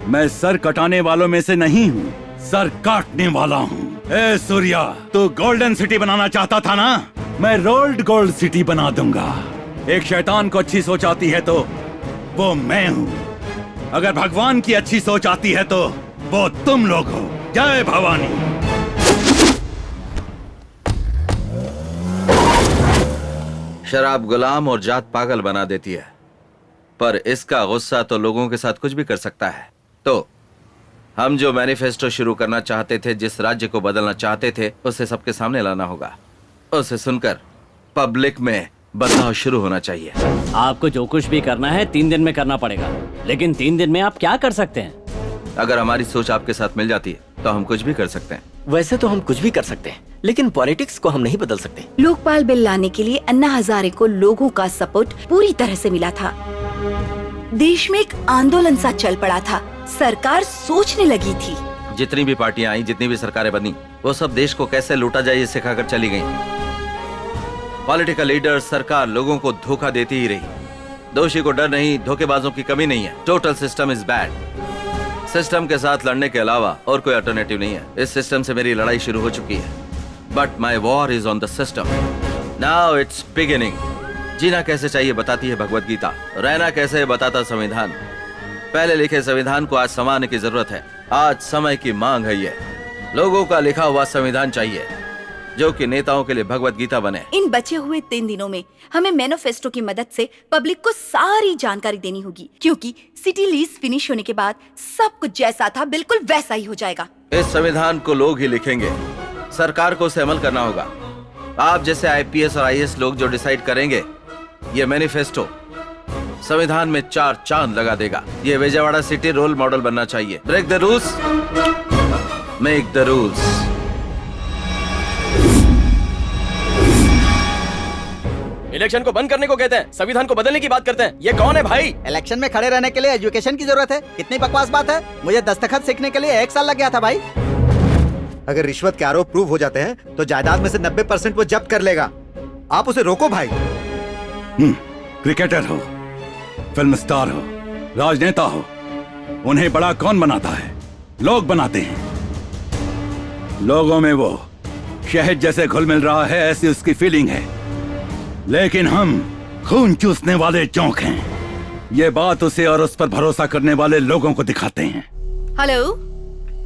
मैं सर कटाने वालों में से नहीं हूँ, सर काटने वाला हूँ। ए सूर्या, तू गोल्डन सिटी बनाना चाहता था ना? मैं रोल्ड गोल्ड सिटी बना दूंगा। एक शैतान को अच्छी सोच आती है तो वो मैं हूँ। अगर भगवान की अच्छी सोच आती है तो वो तुम लोग हो। जय भवानी। शराब गुलाम और जात पागल बना देती है, पर इसका गुस्सा तो लोगों के साथ कुछ भी कर सकता है। तो हम जो मैनिफेस्टो शुरू करना चाहते थे, जिस राज्य को बदलना चाहते थे, उसे सबके सामने लाना होगा। उसे सुनकर पब्लिक में बदलाव शुरू होना चाहिए। आपको जो कुछ भी करना है 3 दिन में करना पड़ेगा, लेकिन 3 दिन में आप क्या कर सकते हैं? अगर हमारी सोच आपके साथ मिल जाती है तो हम कुछ भी कर सकते हैं। वैसे तो हम कुछ भी कर सकते हैं, लेकिन पॉलिटिक्स को हम नहीं बदल सकते। लोकपाल बिल लाने के लिए अन्ना हजारे को लोगों का सपोर्ट पूरी तरह से मिला था। देश में एक आंदोलन सा चल पड़ा था। सरकार सोचने लगी थी। जितनी भी पार्टियां आई, जितनी भी सरकारें बनी, वो सब देश को कैसे लूटा जाए ये सिखाकर चली गईं। पॉलिटिकल लीडर, सरकार लोगों को धोखा देती ही रही। दोषी को डर नहीं, धोखेबाजों की कमी नहीं है। Total system is bad. System के साथ लड़ने के अलावा और कोई अल्टरनेटिव नहीं है। इस सिस्टम से मेरी लड़ाई शुरू हो चुकी है, but my war is on the system. Now it's beginning. जीना कैसे चाहिए बताती है भगवत गीता, रहना कैसे बताता संविधान। पहले लिखे संविधान को आज संवारने की जरूरत है। आज समय की मांग है। ये लोगों का लिखा हुआ संविधान चाहिए जो कि नेताओं के लिए भगवत गीता बने। इन बचे हुए 3 दिनों में हमें मैनिफेस्टो की मदद से पब्लिक को सारी जानकारी देनी होगी, क्योंकि सिटी लीज फिनिश होने के बाद सब कुछ जैसा था बिल्कुल वैसा ही हो जाएगा। इस संविधान को लोग ही लिखेंगे, सरकार को उसे अमल करना होगा। आप जैसे IPS और IAS लोग जो डिसाइड करेंगे, ये मैनिफेस्टो संविधान में 4 चांद लगा देगा। ये विजयवाड़ा सिटी रोल मॉडल बनना चाहिए। Break the rules, make the rules. Election को बंद करने को कहते हैं, संविधान को बदलने की बात करते हैं। ये कौन है भाई? इलेक्शन में खड़े रहने के लिए एजुकेशन की जरूरत है। कितनी बकवास बात है। मुझे दस्तखत सीखने के लिए 1 साल लग गया था भाई। अगर रिश्वत के आरोप प्रूव हो जाते हैं तो जायदाद में से 90% वो जब्त कर लेगा। आप उसे रोको भाई। क्रिकेटर हो, फिल्म स्टार हो, राजनेता हो, उन्हें बड़ा कौन बनाता है? लोग बनाते हैं। लोगों में वो शहद जैसे घुल मिल रहा है, ऐसी उसकी फीलिंग है। लेकिन हम खून चूसने वाले चौंक हैं। ये बात उसे और उस पर भरोसा करने वाले लोगों को दिखाते हैं। हेलो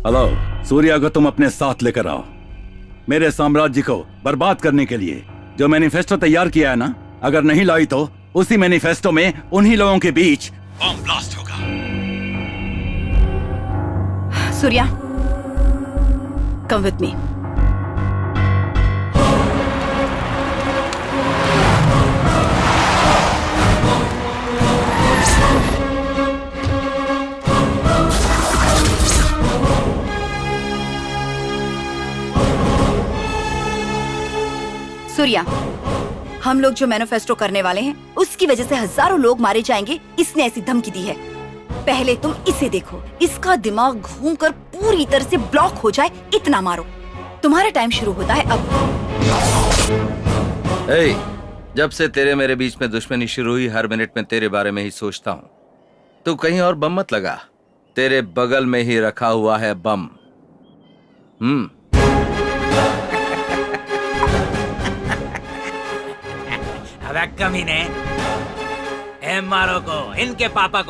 हेलो, सूर्या को तुम अपने साथ लेकर आओ। मेरे साम्राज्य को बर्बाद करने के लिए जो मैनिफेस्टो तैयार किया है ना, अगर नहीं लाई तो उसी मैनिफेस्टो में उन्हीं लोगों के बीच बम ब्लास्ट होगा। Surya, come with me. Surya, हम लोग जो मैनिफेस्टो करने वाले हैं उसकी वजह से हजारों लोग मारे जाएंगे, इसने ऐसी धमकी दी है। पहले तुम इसे देखो, इसका दिमाग घूमकर पूरी तरह से ब्लॉक हो जाए, इतना मारो। तुम्हारा टाइम शुरू होता है अब। जब से तेरे मेरे बीच में दुश्मनी शुरू हुई, हर मिनट में तेरे बारे में ही सोचता हूँ। तू कहीं और बम मत लगा, तेरे बगल में ही रखा हुआ है बम। अबे कमीने, MRO को, इनके पापा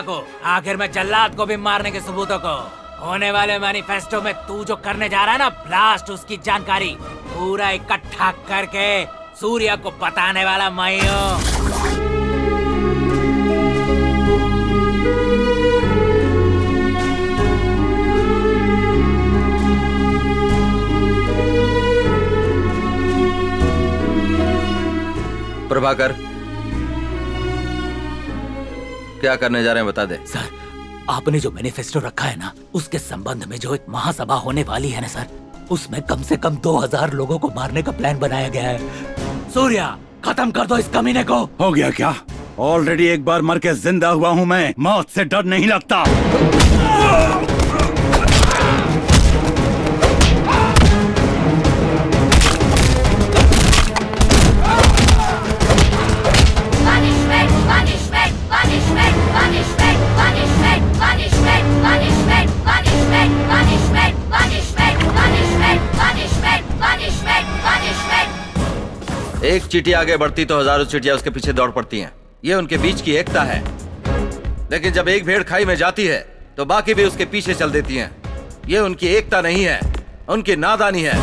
को, आखिर में जल्लाद को भी मारने के सबूतों को होने वाले मैनिफेस्टो में तू जो करने जा रहा है ना ब्लास्ट, उसकी जानकारी पूरा इकट्ठा करके सूर्या को बताने वाला मैं हूँ। प्रभाकर, क्या करने जा रहे हैं बता दे। सर, आपने जो मैनिफेस्टो रखा है ना, उसके संबंध में जो एक महासभा होने वाली है ना सर, उसमें कम से कम 2000 लोगों को मारने का प्लान बनाया गया है। सूर्या, खत्म कर दो इस कमीने को। हो गया क्या? ऑलरेडी एक बार मर के जिंदा हुआ हूँ मैं, मौत से डर नहीं लगता। एक चींटी आगे बढ़ती तो हजारों चींटियां उसके पीछे दौड़ पड़ती हैं। ये उनके बीच की एकता है। लेकिन जब एक भेड़ खाई में जाती है तो बाकी भी उसके पीछे चल देती हैं। ये उनकी एकता नहीं है, उनकी नादानी है।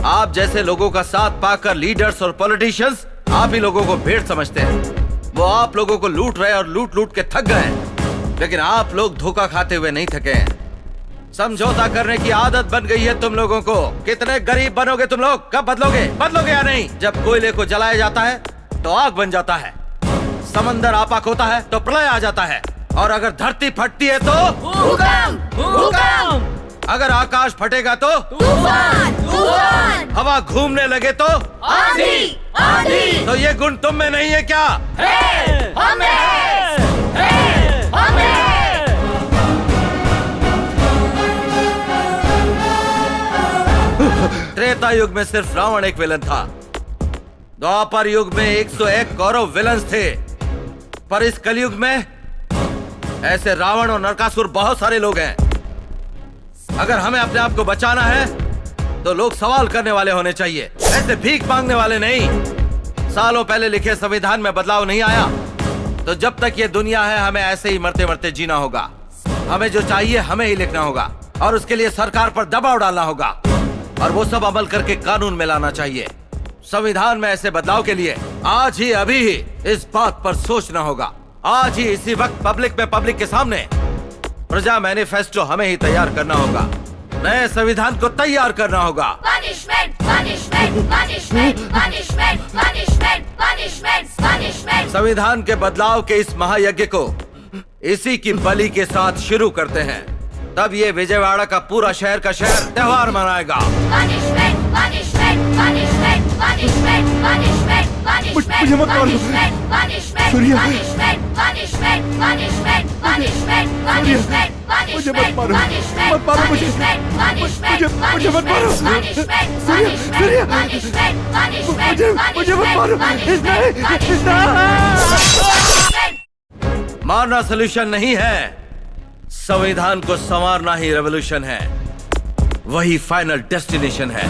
आप जैसे लोगों का साथ पाकर लीडर्स और पॉलिटिशियंस आप ही लोगों को भेड़ समझते हैं। वो आप लोगों को लूट रहे और लूट लूट के थक गए, लेकिन आप लोग धोखा खाते हुए नहीं थके हैं। समझौता करने की आदत बन गई है तुम लोगों को। कितने गरीब बनोगे तुम लोग? कब बदलोगे? बदलोगे या नहीं? जब कोयले को जलाया जाता है तो आग बन जाता है, समंदर आपाक होता है तो प्रलय आ जाता है, और अगर धरती फटती है तो भूकंप, भूकंप। अगर आकाश फटेगा तो तूफान, तूफान। हवा घूमने लगे तो आंधी, आंधी। तो ये गुण तुम में नहीं है क्या? है, हम है, हम है। त्रेता युग में सिर्फ रावण एक विलन था। द्वापर युग में 101 कौरव विलन्स थे, पर इस कलयुग में ऐसे रावण और नरकासुर बहुत सारे लोग हैं। अगर हमें अपने आप को बचाना है तो लोग सवाल करने वाले होने चाहिए, ऐसे भीख मांगने वाले नहीं। सालों पहले लिखे संविधान में बदलाव नहीं आया तो जब तक ये दुनिया है हमें ऐसे ही मरते मरते जीना होगा। हमें जो चाहिए हमें ही लिखना होगा, और उसके लिए सरकार पर दबाव डालना होगा, और वो सब अमल करके कानून में लाना चाहिए। संविधान में ऐसे बदलाव के लिए आज ही अभी ही इस बात पर सोचना होगा। आज ही इसी वक्त पब्लिक के सामने प्रजा मैनिफेस्टो हमें ही तैयार करना होगा। नए संविधान को तैयार करना होगा। Punishment, punishment, punishment, punishment, punishment, punishment, punishment। संविधान के बदलाव के इस महायज्ञ को इसी की बलि के साथ शुरू करते हैं, तब ये विजयवाड़ा का पूरा शहर का शहर त्योहार मनाएगा। Punishment, punishment, punishment, punishment, punishment, punishment, मुझे मत मारो। punishment, punishment, Surya. punishment, punishment, punishment, punishment, punishment, मुझे मत मारो। punishment, मत मारो मुझे। punishment, मुझे मत मारो। punishment, Surya, punishment, Surya. punishment, punishment, मुझे मत मारो। punishment, punishment। मारना सोल्यूशन नहीं है, संविधान को संवारना ही रेवोल्यूशन है, वही फाइनल डेस्टिनेशन है।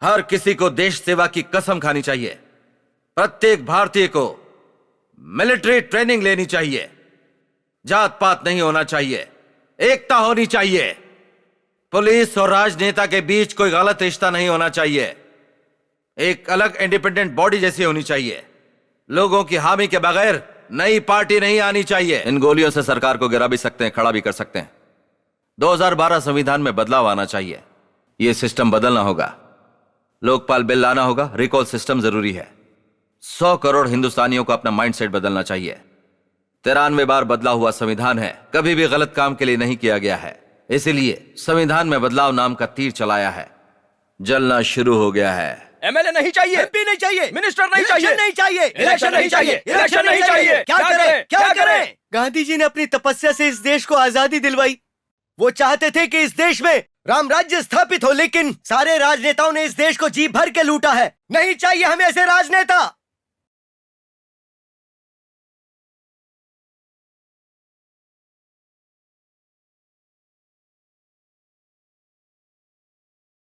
हर किसी को देश सेवा की कसम खानी चाहिए। प्रत्येक भारतीय को मिलिट्री ट्रेनिंग लेनी चाहिए। जात पात नहीं होना चाहिए, एकता होनी चाहिए। पुलिस और राजनेता के बीच कोई गलत रिश्ता नहीं होना चाहिए। एक अलग इंडिपेंडेंट बॉडी जैसी होनी चाहिए। लोगों की हामी के बगैर नई पार्टी नहीं आनी चाहिए। इन गोलियों से सरकार को गिरा भी सकते हैं, खड़ा भी कर सकते हैं। 2012 संविधान में बदलाव आना चाहिए। यह सिस्टम बदलना होगा। लोकपाल बिल लाना होगा। रिकॉल सिस्टम जरूरी है। 100 करोड़ हिंदुस्तानियों को अपना माइंडसेट बदलना चाहिए। 93 बार बदला हुआ संविधान है, कभी भी गलत काम के लिए नहीं किया गया है। इसीलिए संविधान में बदलाव नाम का तीर चलाया है। जलना शुरू हो गया है। एमएलए नहीं चाहिए, एमपी नहीं चाहिए, मिनिस्टर नहीं चाहिए, नहीं चाहिए, इलेक्शन नहीं चाहिए, इलेक्शन नहीं चाहिए। क्या करें, क्या करें? गांधी जी ने अपनी तपस्या से इस देश को आजादी दिलवाई। वो चाहते थे कि इस देश में राम राज्य स्थापित हो, लेकिन सारे राजनेताओं ने इस देश को जी भर के लूटा है। नहीं चाहिए हमें ऐसे राजनेता।